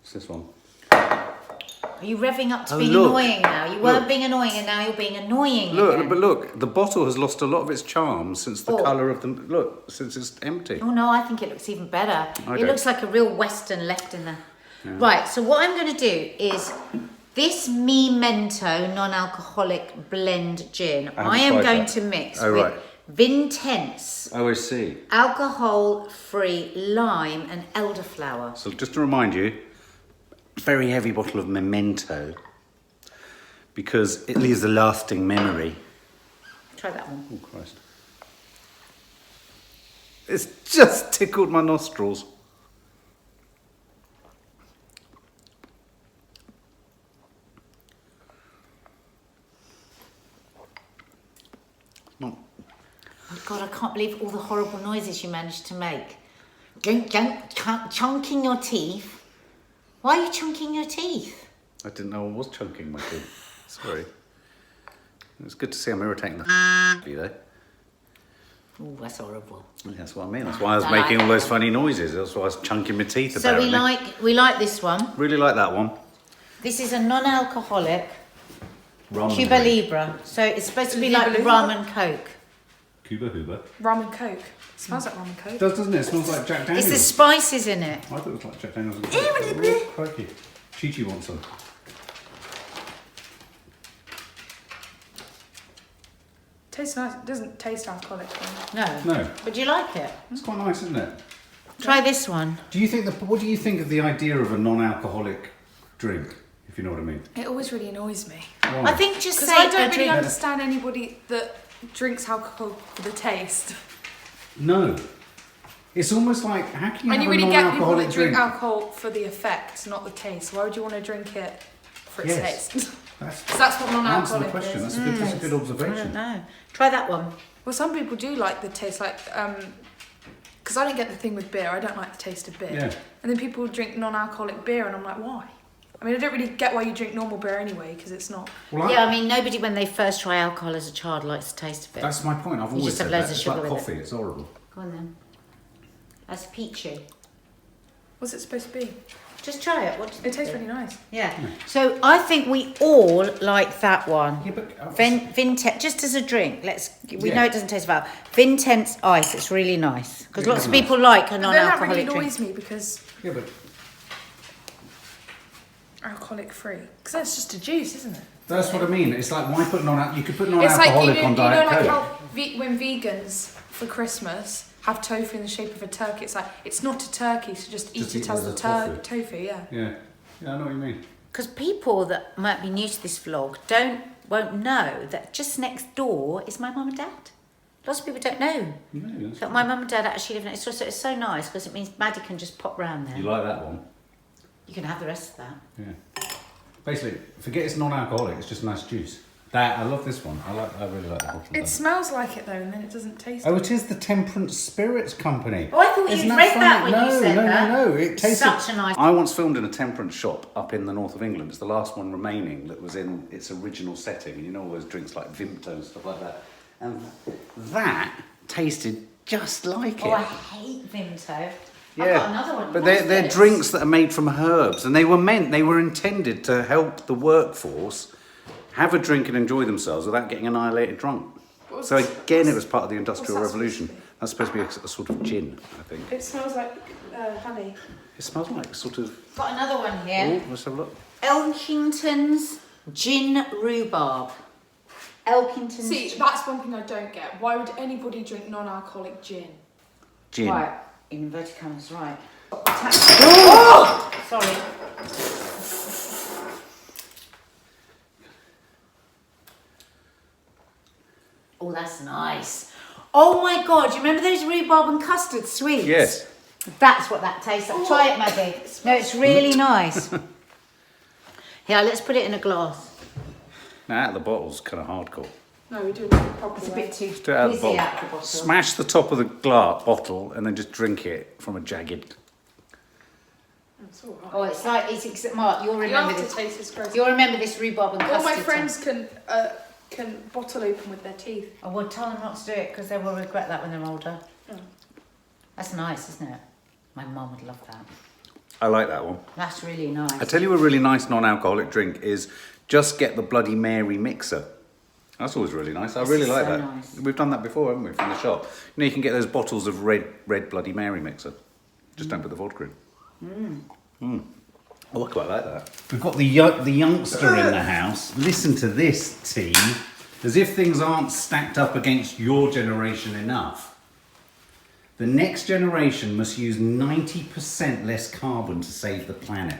[SPEAKER 4] What's this one?
[SPEAKER 1] Are you revving up to
[SPEAKER 4] Oh,
[SPEAKER 1] being
[SPEAKER 4] look.
[SPEAKER 1] annoying now? You weren't
[SPEAKER 4] Look.
[SPEAKER 1] being annoying, and now you're being annoying
[SPEAKER 4] Look,
[SPEAKER 1] again.
[SPEAKER 4] but look, the bottle has lost a lot of its charm since the
[SPEAKER 1] Oh.
[SPEAKER 4] colour of the look, since it's empty.
[SPEAKER 1] Oh no, I think it looks even better.
[SPEAKER 4] I
[SPEAKER 1] It
[SPEAKER 4] don't.
[SPEAKER 1] looks like a real Western left in there. Right, so what I'm going to do is this Memento non-alcoholic blend gin,
[SPEAKER 4] haven't
[SPEAKER 1] I am
[SPEAKER 4] tried
[SPEAKER 1] going
[SPEAKER 4] that.
[SPEAKER 1] to mix
[SPEAKER 4] Oh,
[SPEAKER 1] with
[SPEAKER 4] right.
[SPEAKER 1] Vintense,
[SPEAKER 4] Oh, I see.
[SPEAKER 1] alcohol-free lime and elderflower.
[SPEAKER 4] So just to remind you, very heavy bottle of Memento because it leaves a lasting memory.
[SPEAKER 1] Try that one.
[SPEAKER 4] Oh, Christ. It's just tickled my nostrils. Not
[SPEAKER 1] Oh God, I can't believe all the horrible noises you managed to make. Chunking your teeth. Why are you chunking your teeth?
[SPEAKER 4] I didn't know I was chunking my teeth. Sorry. It's good to see I'm irritating the you though.
[SPEAKER 1] Oh, that's horrible.
[SPEAKER 4] Yeah, that's what I mean. That's why I was
[SPEAKER 1] I like
[SPEAKER 4] making all
[SPEAKER 1] that
[SPEAKER 4] those
[SPEAKER 1] one.
[SPEAKER 4] funny noises. That's why I was chunking my teeth
[SPEAKER 1] So
[SPEAKER 4] apparently.
[SPEAKER 1] we like this one.
[SPEAKER 4] Really like that one.
[SPEAKER 1] This is a non-alcoholic
[SPEAKER 4] Rum and
[SPEAKER 1] Cuba
[SPEAKER 4] drink.
[SPEAKER 1] Libre. So it's supposed to be
[SPEAKER 2] Cuba
[SPEAKER 1] like
[SPEAKER 2] Libre?
[SPEAKER 1] rum and coke.
[SPEAKER 4] Cuba Hoover.
[SPEAKER 2] Rum and Coke. Smells like rum and Coke.
[SPEAKER 4] Doesn't it? It smells like Jack Daniels.
[SPEAKER 1] It's the spices in it.
[SPEAKER 4] I thought it was like Jack Daniels. Oh, crikey. Chi-Chi wants some.
[SPEAKER 2] Tastes nice. It doesn't taste alcoholic.
[SPEAKER 1] No.
[SPEAKER 4] No.
[SPEAKER 1] But do you like it?
[SPEAKER 4] It's quite nice, isn't it?
[SPEAKER 1] Try this one.
[SPEAKER 4] Do you think what do you think of the idea of a non-alcoholic drink, if you know what I mean?
[SPEAKER 2] It always really annoys me.
[SPEAKER 4] Why?
[SPEAKER 1] I think just
[SPEAKER 2] Because
[SPEAKER 1] say
[SPEAKER 2] I
[SPEAKER 1] a
[SPEAKER 2] don't really
[SPEAKER 1] drink.
[SPEAKER 2] understand anybody that drinks alcohol for the taste.
[SPEAKER 4] No. It's almost like, how can you
[SPEAKER 2] And you
[SPEAKER 4] have a
[SPEAKER 2] really get people
[SPEAKER 4] non-alcoholic
[SPEAKER 2] that drink
[SPEAKER 4] drink?
[SPEAKER 2] alcohol for the effect, not the taste. Why would you want to drink it for its
[SPEAKER 4] Yes.
[SPEAKER 2] taste?
[SPEAKER 4] That's
[SPEAKER 2] So that's what
[SPEAKER 4] answer the
[SPEAKER 2] non-alcoholic
[SPEAKER 4] question.
[SPEAKER 2] is.
[SPEAKER 4] That's a good
[SPEAKER 1] I
[SPEAKER 4] observation.
[SPEAKER 1] don't know. Try that one.
[SPEAKER 2] Well, some people do like the taste, like, because I don't get the thing with beer. I don't like the taste of beer.
[SPEAKER 4] Yeah.
[SPEAKER 2] And then people drink non-alcoholic beer, and I'm like, why? I mean, I don't really get why you drink normal beer anyway, because it's not.
[SPEAKER 4] Well,
[SPEAKER 1] Yeah, I mean, nobody when they first try alcohol as a child likes the taste of it.
[SPEAKER 4] that's my point. I've always
[SPEAKER 1] just have
[SPEAKER 4] said
[SPEAKER 1] loads
[SPEAKER 4] that.
[SPEAKER 1] of
[SPEAKER 4] It's
[SPEAKER 1] sugar
[SPEAKER 4] like
[SPEAKER 1] with it.
[SPEAKER 4] coffee. It's horrible.
[SPEAKER 1] Go on then. That's peachy.
[SPEAKER 2] What's it supposed to be?
[SPEAKER 1] Just try it. What do you
[SPEAKER 2] It
[SPEAKER 1] think?
[SPEAKER 2] tastes really nice.
[SPEAKER 1] Yeah. So I think we all like that one.
[SPEAKER 4] Yeah, but
[SPEAKER 1] Vintense, just as a drink. We
[SPEAKER 4] Yeah.
[SPEAKER 1] know it doesn't taste bad. Vintense ice. It's really nice because
[SPEAKER 4] It
[SPEAKER 1] lots
[SPEAKER 4] is
[SPEAKER 1] of
[SPEAKER 4] nice.
[SPEAKER 1] people like a
[SPEAKER 2] But then that really
[SPEAKER 1] non-alcoholic drink.
[SPEAKER 2] annoys me because
[SPEAKER 4] yeah, but
[SPEAKER 2] alcoholic free. Because that's just a juice, isn't it?
[SPEAKER 4] that's what I mean. It's like why put you could put
[SPEAKER 2] It's like
[SPEAKER 4] non-alcoholic on Diet
[SPEAKER 2] like
[SPEAKER 4] Coke.
[SPEAKER 2] how when vegans for Christmas have tofu in the shape of a turkey. It's like it's not a turkey, so just eat
[SPEAKER 4] Just
[SPEAKER 2] it
[SPEAKER 4] eat
[SPEAKER 2] as
[SPEAKER 4] it
[SPEAKER 2] the
[SPEAKER 4] as tofu.
[SPEAKER 2] tofu. Yeah.
[SPEAKER 4] Yeah, I know what you mean.
[SPEAKER 1] Because people that might be new to this vlog won't know that just next door is my mum and dad. Lots of people don't know.
[SPEAKER 4] No, that's
[SPEAKER 1] But my mum and dad actually live in it. It's so nice because it means Maddie can just pop round there.
[SPEAKER 4] You like that one?
[SPEAKER 1] You can have the rest of that.
[SPEAKER 4] Yeah. Basically, forget it's non-alcoholic. It's just nice juice. That I love this one. I really like that bottle.
[SPEAKER 2] It smells like it though, and then it doesn't taste.
[SPEAKER 4] Oh, it is the Temperance Spirits Company.
[SPEAKER 1] Oh, I thought
[SPEAKER 4] Isn't
[SPEAKER 1] you'd read that
[SPEAKER 4] funny?
[SPEAKER 1] when you said that.
[SPEAKER 4] No. It tasted.
[SPEAKER 1] Such a nice.
[SPEAKER 4] I once filmed in a temperance shop up in the north of England. It's the last one remaining that was in its original setting. And you know all those drinks like Vimto and stuff like that. And that tasted just like it.
[SPEAKER 1] Oh, I hate Vimto. I've
[SPEAKER 4] Yeah,
[SPEAKER 1] got another one.
[SPEAKER 4] but
[SPEAKER 1] What's
[SPEAKER 4] they're
[SPEAKER 1] this?
[SPEAKER 4] drinks that are made from herbs, and they were intended to help the workforce have a drink and enjoy themselves without getting annihilated drunk. So again, it was part of the Industrial
[SPEAKER 2] what's that
[SPEAKER 4] Revolution.
[SPEAKER 2] supposed to be?
[SPEAKER 4] That's supposed to be a sort of gin, I think.
[SPEAKER 2] It smells like honey.
[SPEAKER 4] It smells like sort of.
[SPEAKER 1] Got another one here.
[SPEAKER 4] Oh, let's have a look.
[SPEAKER 1] Elkington's Gin Rhubarb. Elkington's.
[SPEAKER 2] See, that's one thing I don't get. Why would anybody drink non-alcoholic gin?
[SPEAKER 4] Gin.
[SPEAKER 1] Right, in inverted commas, right. Oh! Sorry. Oh, that's nice. Oh my God, do you remember those rhubarb and custard sweets?
[SPEAKER 4] Yes.
[SPEAKER 1] That's what that tastes like. Try it, Maddie. No, it's really nice. Here, let's put it in a glass.
[SPEAKER 4] Now, out of the bottle's kind of hardcore.
[SPEAKER 2] No, we do it properly.
[SPEAKER 1] It's a bit too
[SPEAKER 4] Do it out of the
[SPEAKER 1] busy
[SPEAKER 4] bottle.
[SPEAKER 1] out the bottle.
[SPEAKER 4] Smash the top of the bottle and then just drink it from a jagged.
[SPEAKER 2] It's all right.
[SPEAKER 1] Oh, it's like, Mark, you'll
[SPEAKER 2] The
[SPEAKER 1] remember this.
[SPEAKER 2] aftertaste is gross.
[SPEAKER 1] You'll remember this rhubarb and
[SPEAKER 2] All
[SPEAKER 1] custard.
[SPEAKER 2] my friends can bottle open with their teeth.
[SPEAKER 1] I will tell them not to do it because they will regret that when they're older.
[SPEAKER 2] Oh.
[SPEAKER 1] That's nice, isn't it? My mum would love that.
[SPEAKER 4] I like that one.
[SPEAKER 1] That's really nice.
[SPEAKER 4] I tell you a really nice non-alcoholic drink is just get the Bloody Mary mixer. That's always really nice. I
[SPEAKER 1] This
[SPEAKER 4] really
[SPEAKER 1] is
[SPEAKER 4] like
[SPEAKER 1] so
[SPEAKER 4] that.
[SPEAKER 1] nice.
[SPEAKER 4] We've done that before, haven't we, from the shop? You know, you can get those bottles of red Bloody Mary mixer. Just don't put the vodka in. Oh, I quite like that. We've got the youngster in the house. Listen to this, team. As if things aren't stacked up against your generation enough. The next generation must use 90% less carbon to save the planet.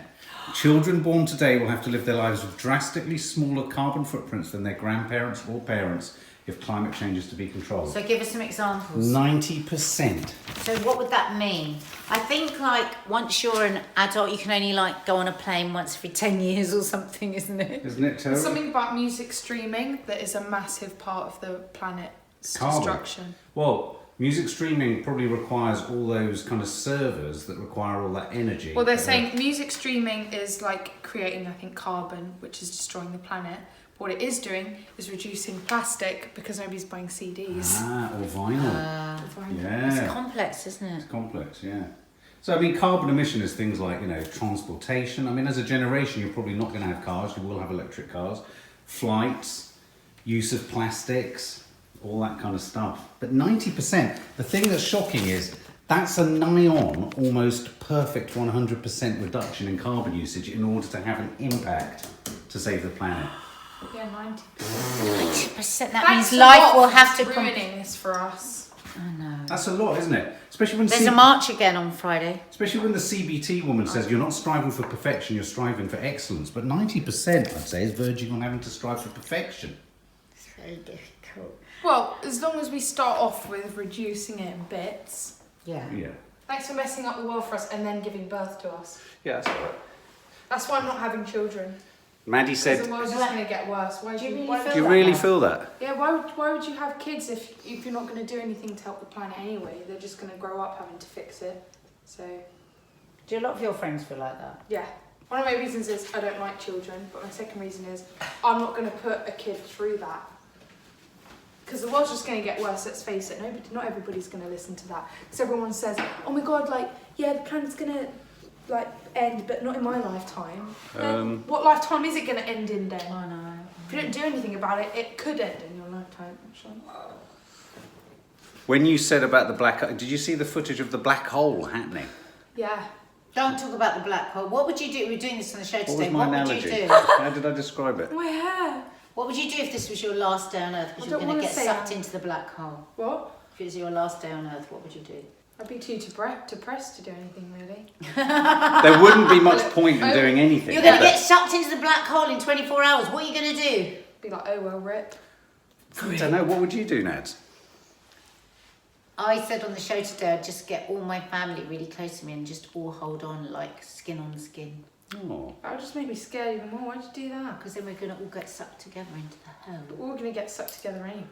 [SPEAKER 4] Children born today will have to live their lives with drastically smaller carbon footprints than their grandparents or parents if climate change is to be controlled.
[SPEAKER 1] So give us some examples.
[SPEAKER 4] 90%.
[SPEAKER 1] So what would that mean? I think like once you're an adult, you can only like go on a plane once every 10 years or something, isn't it?
[SPEAKER 4] Isn't it terrible?
[SPEAKER 2] Something about music streaming that is a massive part of the planet's
[SPEAKER 4] Carbon.
[SPEAKER 2] destruction.
[SPEAKER 4] Well, music streaming probably requires all those kind of servers that require all that energy.
[SPEAKER 2] Well, they're saying music streaming is like creating, I think, carbon, which is destroying the planet. What it is doing is reducing plastic because nobody's buying CDs.
[SPEAKER 4] Or vinyl.
[SPEAKER 1] It's
[SPEAKER 4] Yeah.
[SPEAKER 1] complex, isn't it?
[SPEAKER 4] It's complex, yeah. So, I mean, carbon emission is things like, transportation. I mean, as a generation, you're probably not going to have cars. You will have electric cars. Flights, use of plastics, all that kind of stuff. But 90%, the thing that's shocking is that's a nigh on, almost perfect 100% reduction in carbon usage in order to have an impact to save the planet.
[SPEAKER 2] Yeah, 90%.
[SPEAKER 1] 90%. That
[SPEAKER 2] That's
[SPEAKER 1] means
[SPEAKER 2] a
[SPEAKER 1] life
[SPEAKER 2] lot
[SPEAKER 1] will have to
[SPEAKER 2] ruining this for us.
[SPEAKER 1] I know.
[SPEAKER 4] That's a lot, isn't it? Especially when
[SPEAKER 1] There's a march again on Friday.
[SPEAKER 4] Especially when the CBT woman says you're not striving for perfection, you're striving for excellence. But 90%, I'd say, is verging on having to strive for perfection.
[SPEAKER 1] It's very difficult.
[SPEAKER 2] Well, as long as we start off with reducing it in bits.
[SPEAKER 1] Yeah.
[SPEAKER 4] Yeah.
[SPEAKER 2] Thanks for messing up the world for us and then giving birth to us.
[SPEAKER 4] Yeah, that's all right.
[SPEAKER 2] That's why I'm not having children.
[SPEAKER 4] Maddie
[SPEAKER 2] Because
[SPEAKER 4] said,
[SPEAKER 2] the world's just going to get worse. Why
[SPEAKER 1] Do you really
[SPEAKER 2] why
[SPEAKER 1] feel
[SPEAKER 4] do you
[SPEAKER 1] that
[SPEAKER 4] really
[SPEAKER 1] now?
[SPEAKER 4] feel that?
[SPEAKER 2] Yeah, why would you have kids if you're not going to do anything to help the planet anyway? They're just going to grow up having to fix it. So,
[SPEAKER 1] Do a lot of your friends feel like that?
[SPEAKER 2] yeah. One of my reasons is I don't like children, but my second reason is I'm not going to put a kid through that. Because the world's just going to get worse, let's face it. Not everybody's going to listen to that. Because everyone says, oh my God, the planet's going to, end, but not in my lifetime. Then what lifetime is it going to end in then?
[SPEAKER 1] I know.
[SPEAKER 2] If you don't do anything about it, it could end in your lifetime, actually.
[SPEAKER 4] When you said about the black, did you see the footage of the black hole happening?
[SPEAKER 2] Yeah.
[SPEAKER 1] Don't talk about the black hole. What would you do? We're doing this on the show
[SPEAKER 4] What
[SPEAKER 1] today.
[SPEAKER 4] was my
[SPEAKER 1] What would
[SPEAKER 4] analogy?
[SPEAKER 1] you do?
[SPEAKER 4] How did I describe it?
[SPEAKER 2] My hair.
[SPEAKER 1] What would you do if this was your last day on Earth? Because
[SPEAKER 2] I
[SPEAKER 1] you were
[SPEAKER 2] don't
[SPEAKER 1] going to
[SPEAKER 2] wanna
[SPEAKER 1] get
[SPEAKER 2] say
[SPEAKER 1] sucked
[SPEAKER 2] that.
[SPEAKER 1] into the black hole.
[SPEAKER 2] What?
[SPEAKER 1] If it was your last day on Earth, what would you do?
[SPEAKER 2] I'd be too depressed to do anything, really.
[SPEAKER 4] There wouldn't be much point in doing anything.
[SPEAKER 1] You're going to
[SPEAKER 4] would
[SPEAKER 1] get sucked into the black hole in 24 hours. What are you going to do?
[SPEAKER 2] Be like, oh well, rip.
[SPEAKER 4] there? I don't know. What would you do, Nads?
[SPEAKER 1] I said on the show today I'd just get all my family really close to me and just all hold on like skin on skin.
[SPEAKER 4] Oh.
[SPEAKER 2] That would just make me scared even more. Why'd you do that?
[SPEAKER 1] Because then we're going to all get sucked together into the hole.
[SPEAKER 2] We're all going to get sucked together anyway.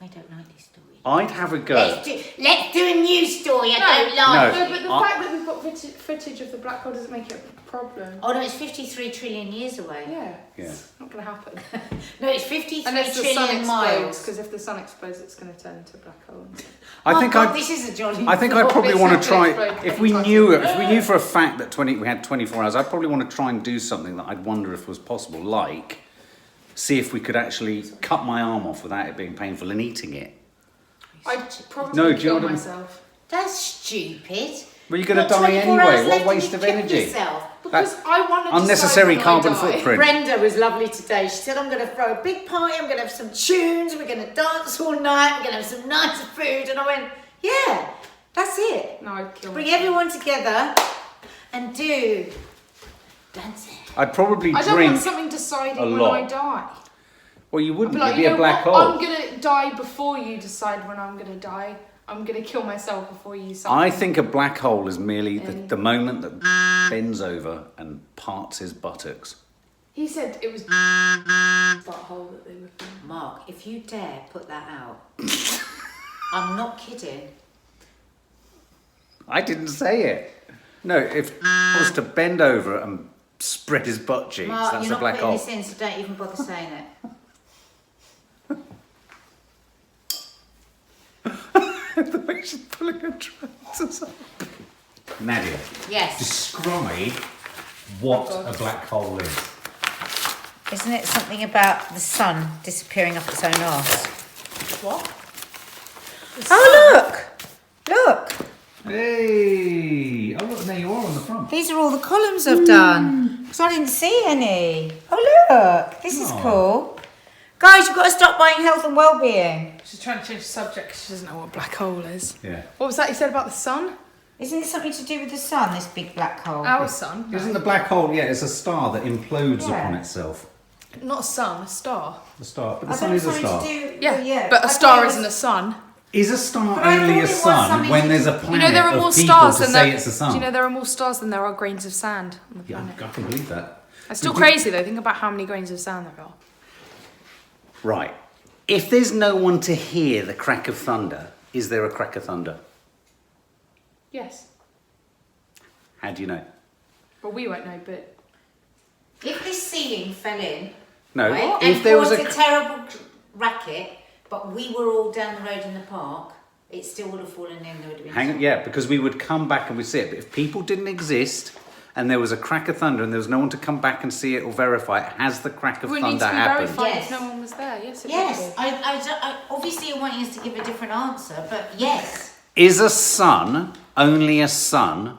[SPEAKER 1] I don't like these stories.
[SPEAKER 4] I'd have a go.
[SPEAKER 1] Let's do a new story. I don't like
[SPEAKER 4] No.
[SPEAKER 1] it.
[SPEAKER 2] No, but the fact that we've got footage of the black hole doesn't make it a problem.
[SPEAKER 1] Oh no, it's 53 trillion years away.
[SPEAKER 2] Yeah.
[SPEAKER 4] Yeah.
[SPEAKER 2] It's not going to happen.
[SPEAKER 1] No, it's 53
[SPEAKER 2] Unless the sun
[SPEAKER 1] trillion
[SPEAKER 2] explodes,
[SPEAKER 1] miles.
[SPEAKER 2] because if the sun explodes, it's going to turn into a black hole.
[SPEAKER 4] I think
[SPEAKER 1] this is a jolly.
[SPEAKER 4] I think I'd probably
[SPEAKER 2] It's
[SPEAKER 4] want
[SPEAKER 2] not
[SPEAKER 4] to try.
[SPEAKER 2] gonna explode
[SPEAKER 4] If we
[SPEAKER 2] anytime
[SPEAKER 4] knew
[SPEAKER 2] soon.
[SPEAKER 4] for a fact that we had 24 hours, I'd probably want to try and do something that I'd wonder if was possible, like see if we could actually cut my arm off without it being painful and eating it.
[SPEAKER 2] I'd probably
[SPEAKER 4] No, do you
[SPEAKER 2] kill
[SPEAKER 4] know what I mean?
[SPEAKER 2] myself.
[SPEAKER 1] That's stupid.
[SPEAKER 4] Well, you're going to
[SPEAKER 1] Got
[SPEAKER 4] die
[SPEAKER 1] 24
[SPEAKER 4] anyway.
[SPEAKER 1] hours
[SPEAKER 4] What
[SPEAKER 1] left
[SPEAKER 4] waste
[SPEAKER 1] and
[SPEAKER 4] of
[SPEAKER 1] you kill
[SPEAKER 4] energy.
[SPEAKER 1] yourself.
[SPEAKER 2] Because I want to
[SPEAKER 4] Unnecessary
[SPEAKER 2] decide when I
[SPEAKER 4] carbon
[SPEAKER 2] die.
[SPEAKER 4] footprint.
[SPEAKER 1] Brenda was lovely today. She said, I'm going to throw a big party, I'm going to have some tunes, we're going to dance all night, we're going to have some nice food. And I went, yeah, that's it.
[SPEAKER 2] No, I'd kill
[SPEAKER 1] Bring
[SPEAKER 2] myself.
[SPEAKER 1] everyone together and do dancing.
[SPEAKER 4] I'd probably
[SPEAKER 2] I don't
[SPEAKER 4] drink.
[SPEAKER 2] want something deciding
[SPEAKER 4] a
[SPEAKER 2] when
[SPEAKER 4] lot.
[SPEAKER 2] I die.
[SPEAKER 4] Well, you
[SPEAKER 2] I'd
[SPEAKER 4] wouldn't.
[SPEAKER 2] be like,
[SPEAKER 4] It'd be
[SPEAKER 2] you
[SPEAKER 4] a
[SPEAKER 2] know
[SPEAKER 4] black
[SPEAKER 2] what?
[SPEAKER 4] hole.
[SPEAKER 2] I'm going to die before you decide when I'm going to die. I'm going to kill myself before you decide.
[SPEAKER 4] I think a black hole is merely the moment that bends over and parts his buttocks.
[SPEAKER 2] He said it was that hole that they were filming.
[SPEAKER 1] Mark, if you dare put that out, I'm not kidding.
[SPEAKER 4] I didn't say it. No, if was to bend over and spread his butt cheeks,
[SPEAKER 1] Mark,
[SPEAKER 4] that's
[SPEAKER 1] you're
[SPEAKER 4] a black
[SPEAKER 1] not putting
[SPEAKER 4] hole.
[SPEAKER 1] this in, so don't even bother saying it.
[SPEAKER 4] The way she's pulling her trousers up. Nadia,
[SPEAKER 1] Yes.
[SPEAKER 4] describe what a black hole is.
[SPEAKER 1] Isn't it something about the sun disappearing up its own arse?
[SPEAKER 2] What?
[SPEAKER 1] Oh, look! Look!
[SPEAKER 4] Hey! Oh, look, there you are on the front.
[SPEAKER 1] These are all the columns I've done. Because I didn't see any. Oh, look! This is
[SPEAKER 4] Oh.
[SPEAKER 1] cool. Guys, you've got to stop buying health and well-being.
[SPEAKER 2] She's trying to change the subject because she doesn't know what a black hole is.
[SPEAKER 4] Yeah.
[SPEAKER 2] What was that you said about the sun?
[SPEAKER 1] Isn't it something to do with the sun, this big black hole?
[SPEAKER 2] Our sun?
[SPEAKER 4] Isn't the black hole, yeah, it's a star that implodes
[SPEAKER 1] Yeah.
[SPEAKER 4] upon itself.
[SPEAKER 2] Not a sun, a star.
[SPEAKER 4] The star, but the
[SPEAKER 1] I
[SPEAKER 4] sun
[SPEAKER 1] thought
[SPEAKER 4] is
[SPEAKER 1] it
[SPEAKER 4] a
[SPEAKER 1] was something
[SPEAKER 4] star.
[SPEAKER 1] to do...
[SPEAKER 2] Yeah,
[SPEAKER 1] well,
[SPEAKER 2] but a
[SPEAKER 1] I
[SPEAKER 2] star
[SPEAKER 1] thought it
[SPEAKER 2] isn't a sun.
[SPEAKER 4] Is a star
[SPEAKER 1] But I
[SPEAKER 4] only
[SPEAKER 1] thought
[SPEAKER 4] a
[SPEAKER 1] it was
[SPEAKER 4] sun
[SPEAKER 1] something
[SPEAKER 4] when
[SPEAKER 1] to
[SPEAKER 4] there's a
[SPEAKER 2] You
[SPEAKER 4] planet
[SPEAKER 2] know there are
[SPEAKER 4] of
[SPEAKER 2] more
[SPEAKER 4] people
[SPEAKER 2] stars
[SPEAKER 4] to
[SPEAKER 2] than
[SPEAKER 4] say
[SPEAKER 2] there.
[SPEAKER 4] it's a
[SPEAKER 2] Do
[SPEAKER 4] sun?
[SPEAKER 2] you know there are more stars than there are grains of sand on the
[SPEAKER 4] Yeah,
[SPEAKER 2] planet?
[SPEAKER 4] I can believe that.
[SPEAKER 2] That's still crazy though. Think about how many grains of sand there are.
[SPEAKER 4] Right. If there's no one to hear the crack of thunder, is there a crack of thunder?
[SPEAKER 2] Yes.
[SPEAKER 4] How do you know?
[SPEAKER 2] Well, we won't know, but
[SPEAKER 1] If this ceiling fell in,
[SPEAKER 4] No.
[SPEAKER 1] right,
[SPEAKER 4] If
[SPEAKER 1] and
[SPEAKER 4] there was
[SPEAKER 1] caused
[SPEAKER 4] a
[SPEAKER 1] a terrible racket, but we were all down the road in the park, it still would have fallen in. There would have been
[SPEAKER 4] hang on, yeah, because we would come back and we'd see it. But if people didn't exist and there was a crack of thunder and there was no one to come back and see it or verify it, has the crack of
[SPEAKER 2] it would need
[SPEAKER 4] thunder
[SPEAKER 2] to be
[SPEAKER 4] happened?
[SPEAKER 2] verified
[SPEAKER 1] Yes.
[SPEAKER 2] if no one was there. Yes, it
[SPEAKER 1] Yes,
[SPEAKER 2] would be.
[SPEAKER 1] I obviously you're wanting us to give a different answer, but yes.
[SPEAKER 4] Is a sun only a sun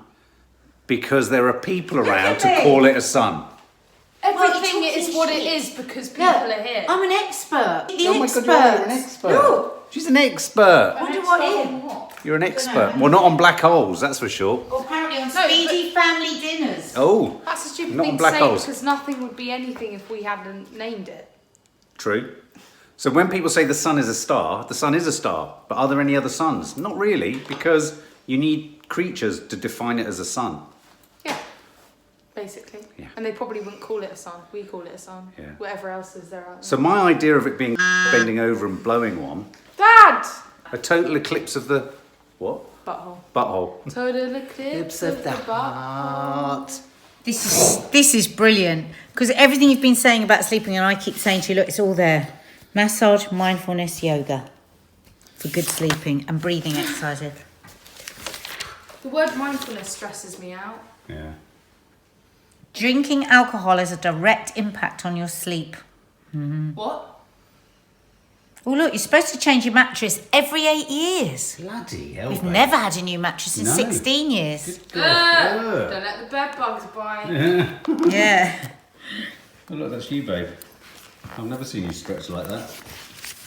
[SPEAKER 4] because there are people around to
[SPEAKER 1] me.
[SPEAKER 4] call it a sun?
[SPEAKER 2] Everything
[SPEAKER 1] Well,
[SPEAKER 2] is what it
[SPEAKER 1] shit.
[SPEAKER 2] is because people
[SPEAKER 1] Look,
[SPEAKER 2] are here.
[SPEAKER 1] I'm an expert. The
[SPEAKER 4] Oh my God, you're an expert.
[SPEAKER 1] Look,
[SPEAKER 4] She's an expert.
[SPEAKER 1] I wonder what
[SPEAKER 2] Expert
[SPEAKER 1] is.
[SPEAKER 2] on what?
[SPEAKER 4] You're an expert. Well, not on black holes, that's for sure.
[SPEAKER 1] Or apparently on
[SPEAKER 2] No,
[SPEAKER 1] speedy family dinners.
[SPEAKER 4] Oh,
[SPEAKER 2] That's a stupid
[SPEAKER 4] Not on
[SPEAKER 2] thing to
[SPEAKER 4] black
[SPEAKER 2] say
[SPEAKER 4] holes.
[SPEAKER 2] because nothing would be anything if we hadn't named it.
[SPEAKER 4] true. So when people say the sun is a star, the sun is a star. But are there any other suns? Not really, because you need creatures to define it as a sun.
[SPEAKER 2] Yeah, basically.
[SPEAKER 4] Yeah.
[SPEAKER 2] And they probably wouldn't call it a sun. We call it a sun.
[SPEAKER 4] Yeah.
[SPEAKER 2] Whatever else is there out there.
[SPEAKER 4] So my idea of it being bending over and blowing one,
[SPEAKER 2] Dad!
[SPEAKER 4] a total eclipse of the what?
[SPEAKER 2] Butthole.
[SPEAKER 4] Butthole.
[SPEAKER 2] Total eclipse of the butthole.
[SPEAKER 1] This is brilliant because everything you've been saying about sleeping, and I keep saying to you, look, it's all there. Massage, mindfulness, yoga for good sleeping and breathing exercises.
[SPEAKER 2] The word mindfulness stresses me out.
[SPEAKER 4] Yeah.
[SPEAKER 1] Drinking alcohol has a direct impact on your sleep.
[SPEAKER 2] What?
[SPEAKER 1] Oh, look, you're supposed to change your mattress every 8 years.
[SPEAKER 4] Bloody hell.
[SPEAKER 1] We've
[SPEAKER 4] babe.
[SPEAKER 1] never had a new mattress in
[SPEAKER 4] No.
[SPEAKER 1] 16 years.
[SPEAKER 2] Don't let the bed bugs bite.
[SPEAKER 1] Yeah.
[SPEAKER 4] Oh, look, that's you, babe. I've never seen you stretch like that.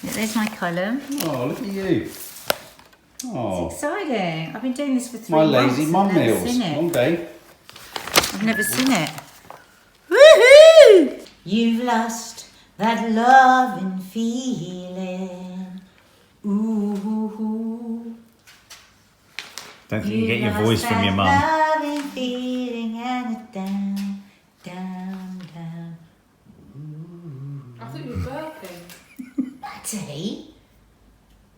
[SPEAKER 1] Yeah, there's my column.
[SPEAKER 4] Oh, look at you.
[SPEAKER 1] It's
[SPEAKER 4] Oh,
[SPEAKER 1] exciting. I've been doing this for 3
[SPEAKER 4] my
[SPEAKER 1] months.
[SPEAKER 4] lazy
[SPEAKER 1] I've
[SPEAKER 4] mum
[SPEAKER 1] never
[SPEAKER 4] meals.
[SPEAKER 1] seen it.
[SPEAKER 4] One day.
[SPEAKER 1] I've never seen it. Woohoo! You've lost that love and feeling. Ooh.
[SPEAKER 4] Don't think you get your voice from your mum.
[SPEAKER 1] Loving feeling and a down, down, down.
[SPEAKER 2] I thought you were burping.
[SPEAKER 1] Maddie?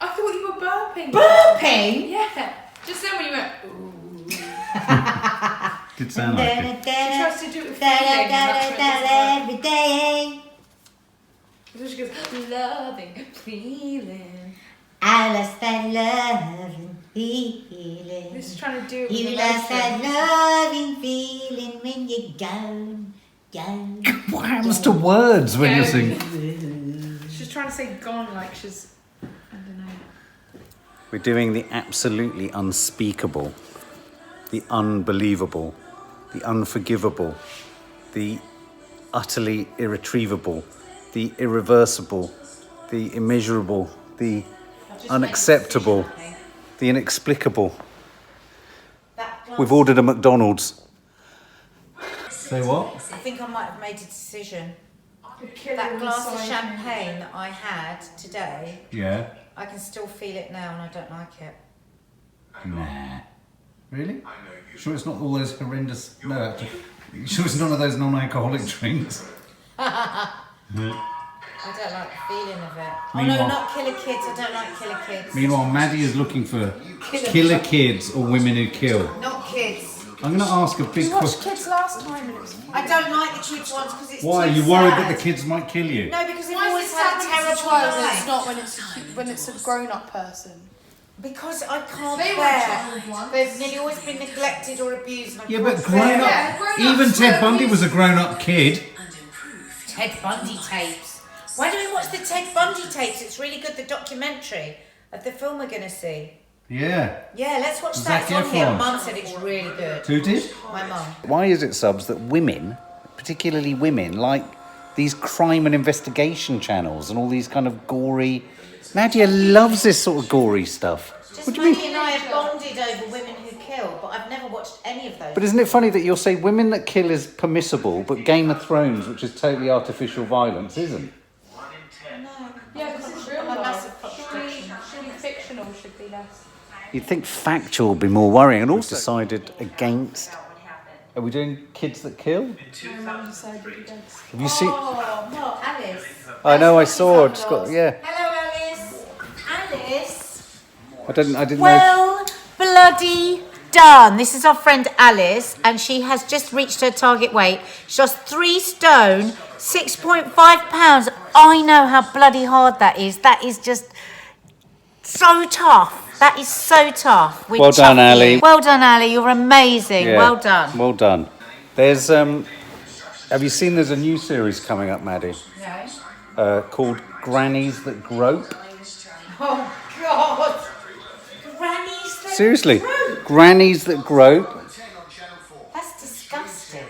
[SPEAKER 2] I thought you were burping.
[SPEAKER 1] Burping?
[SPEAKER 2] Yeah. Just then when you went, ooh.
[SPEAKER 4] Did sound like it.
[SPEAKER 2] She tries to do it with feeling and that's when it's
[SPEAKER 1] every day.
[SPEAKER 2] so she goes, loving, feeling.
[SPEAKER 1] I lost that loving feeling.
[SPEAKER 2] This is trying to do it with
[SPEAKER 1] You lost that
[SPEAKER 2] emotions.
[SPEAKER 1] loving feeling when you're gone, gone.
[SPEAKER 4] What happens to words when you sing?
[SPEAKER 2] She's trying to say gone like she's, I don't know.
[SPEAKER 4] We're doing the absolutely unspeakable, the unbelievable, the unforgivable, the utterly irretrievable, the irreversible, the immeasurable, the unacceptable, the inexplicable. We've ordered a McDonald's. Say what?
[SPEAKER 1] I think I might have made a decision.
[SPEAKER 2] That
[SPEAKER 1] That glass of champagne that I had today,
[SPEAKER 4] Yeah.
[SPEAKER 1] I can still feel it now and I don't like it.
[SPEAKER 4] Nah. Really? Sure it's not all those horrendous... No, actually. Sure it's none of those non-alcoholic drinks?
[SPEAKER 1] I don't like the feeling of it. Oh
[SPEAKER 4] Meanwhile-
[SPEAKER 1] no, not Killer Kids. I don't like Killer Kids.
[SPEAKER 4] Meanwhile, Maddie is looking for killer kids or women who kill.
[SPEAKER 1] Not kids.
[SPEAKER 4] I'm going to ask a big
[SPEAKER 2] We watched
[SPEAKER 4] question.
[SPEAKER 2] Kids last time and it was fun.
[SPEAKER 1] I don't like the kids ones because it's
[SPEAKER 4] Why? Are
[SPEAKER 1] too
[SPEAKER 4] you worried
[SPEAKER 1] sad.
[SPEAKER 4] that the kids might kill you?
[SPEAKER 1] No, because they've
[SPEAKER 2] Why
[SPEAKER 1] always
[SPEAKER 2] is it
[SPEAKER 1] had a
[SPEAKER 2] sad when it's a
[SPEAKER 1] terrible
[SPEAKER 2] child and
[SPEAKER 1] life.
[SPEAKER 2] it's not when it's a grown-up person?
[SPEAKER 1] Because I can't
[SPEAKER 2] They were
[SPEAKER 1] bear.
[SPEAKER 2] child ones.
[SPEAKER 1] They've nearly always been neglected or abused. And I
[SPEAKER 4] Yeah,
[SPEAKER 1] can't
[SPEAKER 4] but grown
[SPEAKER 1] bear
[SPEAKER 4] up...
[SPEAKER 1] it.
[SPEAKER 2] Yeah, grown-ups
[SPEAKER 4] Even Ted
[SPEAKER 2] were
[SPEAKER 4] Bundy was a grown-up kid.
[SPEAKER 1] Ted Bundy tapes. Why do we watch the Ted Bundy tapes? It's really good, the documentary of the film we're going to see.
[SPEAKER 4] Yeah.
[SPEAKER 1] Yeah, let's watch
[SPEAKER 4] Zac
[SPEAKER 1] that. It's on here.
[SPEAKER 4] Efron.
[SPEAKER 1] Mum said it's really good.
[SPEAKER 4] Who did?
[SPEAKER 1] My mum.
[SPEAKER 4] Why is it, Subs, that women, particularly women, like these crime and investigation channels and all these kind of gory... Nadia loves this sort of gory stuff.
[SPEAKER 1] Just
[SPEAKER 4] What do you
[SPEAKER 1] Maddie
[SPEAKER 4] mean?
[SPEAKER 1] and I have bonded over women who kill, but I've never watched any of those.
[SPEAKER 4] But isn't it funny that you'll say women that kill is permissible, but Game of Thrones, which is totally artificial violence, isn't?
[SPEAKER 2] Yeah, because it's real
[SPEAKER 1] I'm a
[SPEAKER 2] life.
[SPEAKER 1] massive
[SPEAKER 2] Surely fictional should be less.
[SPEAKER 4] You'd think factual would be more worrying, and also decided against... Are we doing kids that kill?
[SPEAKER 2] My mum decided against.
[SPEAKER 4] Have you seen...
[SPEAKER 1] Oh, no, Alice.
[SPEAKER 4] I know, I saw it.
[SPEAKER 1] Alice
[SPEAKER 4] Just got, yeah.
[SPEAKER 1] Hello, Alice. Alice.
[SPEAKER 4] I didn't know.
[SPEAKER 1] Well, bloody done. This is our friend Alice, and she has just reached her target weight. She's lost 3 stone, 6.5 pounds. I know how bloody hard that is. That is just so tough. That is so tough. We
[SPEAKER 4] Well done,
[SPEAKER 1] chuff you.
[SPEAKER 4] Ali.
[SPEAKER 1] Well done, Ali. You're amazing.
[SPEAKER 4] Yeah,
[SPEAKER 1] Well done.
[SPEAKER 4] Well done. There's have you seen there's a new series coming up, Maddie?
[SPEAKER 1] No.
[SPEAKER 4] Called Grannies That Grope.
[SPEAKER 1] Oh, God. Grannies that
[SPEAKER 4] Seriously,
[SPEAKER 1] grope.
[SPEAKER 4] Grannies That Grope,
[SPEAKER 1] That's disgusting.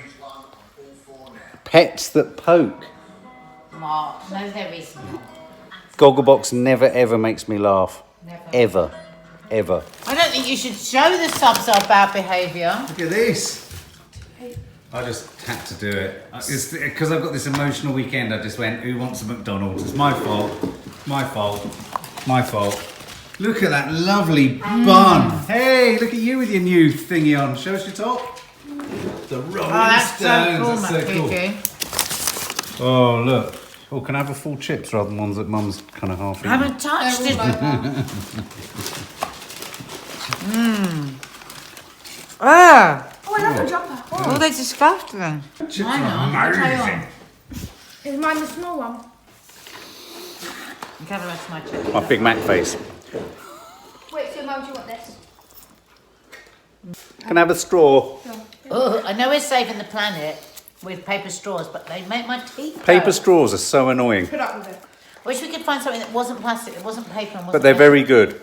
[SPEAKER 4] Pets That Poke.
[SPEAKER 1] Mark, no, there is not.
[SPEAKER 4] Gogglebox never ever makes me laugh.
[SPEAKER 1] Never.
[SPEAKER 4] Ever. Ever.
[SPEAKER 1] I don't think you should show the subs our bad behaviour.
[SPEAKER 4] Look at this. I just had to do it. It's because I've got this emotional weekend. I just went, who wants a McDonald's? It's my fault. My fault. My fault. Look at that lovely bun. Hey, look at you with your new thingy on. Show us your top. The Rolling Stones. That's so cool. Oh, look. Oh, can I have a full chips rather than ones that Mum's kind of half
[SPEAKER 1] I
[SPEAKER 4] eaten?
[SPEAKER 1] haven't touched it. Ah,
[SPEAKER 2] Oh, I love a jumper.
[SPEAKER 1] oh, they're disgusting.
[SPEAKER 4] Chips are amazing.
[SPEAKER 2] Is mine the small one?
[SPEAKER 1] You can have the rest of my chips.
[SPEAKER 4] My Big Mac face.
[SPEAKER 2] Wait, so Mum, do you want this?
[SPEAKER 4] Can I have a straw?
[SPEAKER 1] Oh, I know we're saving the planet with paper straws, but they make my teeth
[SPEAKER 4] Paper
[SPEAKER 1] hurt.
[SPEAKER 4] straws are so annoying.
[SPEAKER 2] Put up with it.
[SPEAKER 1] Wish we could find something that wasn't plastic, that wasn't paper, and wasn't
[SPEAKER 4] But they're
[SPEAKER 1] metal.
[SPEAKER 4] very good.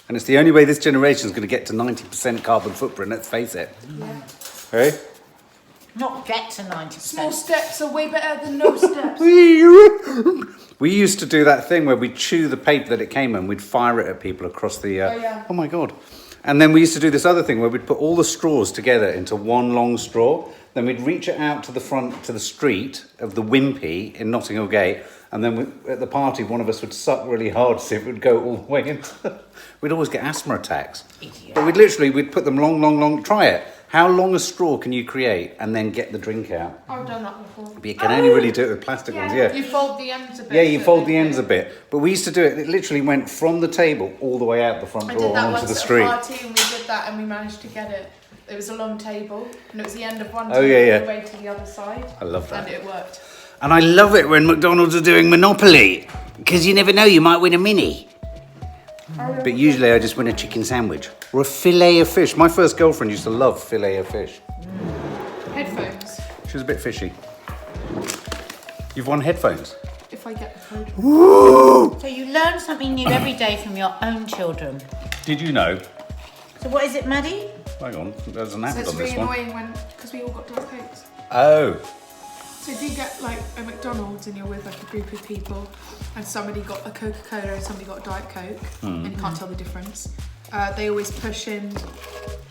[SPEAKER 4] And it's the only way this generation is going to get to 90% carbon footprint, let's face it. Hey?
[SPEAKER 1] Not get to 90%.
[SPEAKER 2] Small steps are way better than no steps.
[SPEAKER 4] We used to do that thing where we'd chew the paper that it came in, we'd fire it at people across the...
[SPEAKER 2] Oh, yeah.
[SPEAKER 4] Oh my God. And then we used to do this other thing where we'd put all the straws together into one long straw. Then we'd reach it out to the front, to the street of the Wimpy in Notting Hill Gate. And then at the party, one of us would suck really hard to see if it would go all the way into... We'd always get asthma attacks. Idiot. But we'd put them long. Try it. How long a straw can you create and then get the drink out?
[SPEAKER 2] I've done that before.
[SPEAKER 4] But you can only really do it with plastic ones, yeah.
[SPEAKER 2] You fold the ends a bit.
[SPEAKER 4] Yeah, you fold the ends a bit. But we used to do it, it literally went from the table all the way out the front
[SPEAKER 2] I
[SPEAKER 4] door
[SPEAKER 2] did that
[SPEAKER 4] onto
[SPEAKER 2] once
[SPEAKER 4] the
[SPEAKER 2] at
[SPEAKER 4] street.
[SPEAKER 2] a party, and we did that and we managed to get it. It was a long table and it was the end of one
[SPEAKER 4] Oh,
[SPEAKER 2] table
[SPEAKER 4] yeah.
[SPEAKER 2] all the way to the other side.
[SPEAKER 4] I love that.
[SPEAKER 2] And it worked.
[SPEAKER 4] And I love it when McDonald's are doing Monopoly, because you never know, you might win a mini. But usually I just win a chicken sandwich or a fillet of fish. My first girlfriend used to love fillet of fish.
[SPEAKER 2] Headphones.
[SPEAKER 4] She was a bit fishy. You've won headphones?
[SPEAKER 2] If I get the code.
[SPEAKER 1] So you learn something new every day from your own children.
[SPEAKER 4] Did you know?
[SPEAKER 1] So what is it, Maddie?
[SPEAKER 4] Hang on, there's an
[SPEAKER 2] So
[SPEAKER 4] ad
[SPEAKER 2] it's
[SPEAKER 4] on
[SPEAKER 2] really
[SPEAKER 4] this one.
[SPEAKER 2] annoying because we all got Diet Cokes.
[SPEAKER 4] Oh.
[SPEAKER 2] So if you get like a McDonald's and you're with like a group of people and somebody got a Coca-Cola and somebody got a Diet Coke and you can't tell the difference, they always push in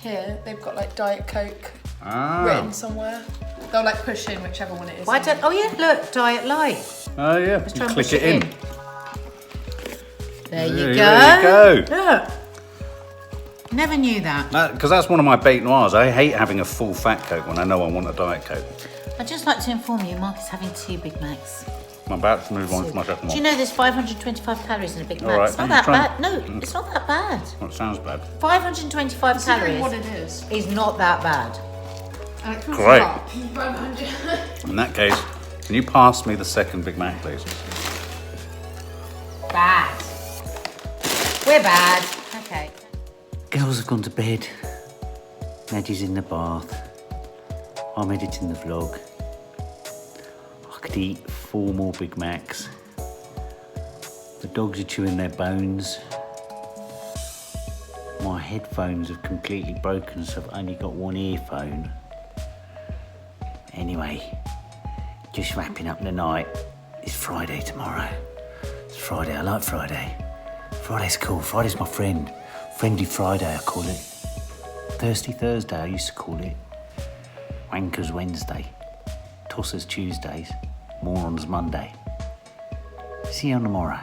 [SPEAKER 2] here, they've got like Diet Coke written somewhere. They'll like push in whichever one it is.
[SPEAKER 1] Why don't? Oh yeah, look, Diet Light.
[SPEAKER 4] Oh yeah,
[SPEAKER 1] Let's try
[SPEAKER 4] you
[SPEAKER 1] and
[SPEAKER 4] click
[SPEAKER 1] push
[SPEAKER 4] it in.
[SPEAKER 1] There you
[SPEAKER 4] There
[SPEAKER 1] go.
[SPEAKER 4] you go.
[SPEAKER 1] Look. Never knew that.
[SPEAKER 4] Because that's one of my bait noirs. I hate having a full fat Coke when I know I want a Diet Coke.
[SPEAKER 1] I'd just like to inform you, Mark is having 2 Big Macs.
[SPEAKER 4] I'm about to move on to my second
[SPEAKER 1] Do you
[SPEAKER 4] one.
[SPEAKER 1] know there's 525 calories in a Big Mac?
[SPEAKER 4] All right,
[SPEAKER 1] It's not
[SPEAKER 4] you
[SPEAKER 1] that
[SPEAKER 4] try-
[SPEAKER 1] bad. No, it's not that bad.
[SPEAKER 4] Well, it sounds bad.
[SPEAKER 1] 525
[SPEAKER 2] Considering
[SPEAKER 1] calories
[SPEAKER 2] what it is.
[SPEAKER 1] not that bad.
[SPEAKER 2] And it feels
[SPEAKER 4] Great.
[SPEAKER 2] hot.
[SPEAKER 4] In that case, can you pass me the second Big Mac, please?
[SPEAKER 1] Bad. We're bad. Okay.
[SPEAKER 5] Girls have gone to bed. Maddie's in the bath. I'm editing the vlog. I could eat 4 more Big Macs. The dogs are chewing their bones. My headphones have completely broken, so I've only got one earphone. Anyway, just wrapping up the night. It's Friday tomorrow. It's Friday, I like Friday. Friday's cool, Friday's my friend. Friendly Friday, I call it. Thirsty Thursday, I used to call it. Wankers Wednesday. Tossers Tuesdays. Morons Monday. See you on tomorrow.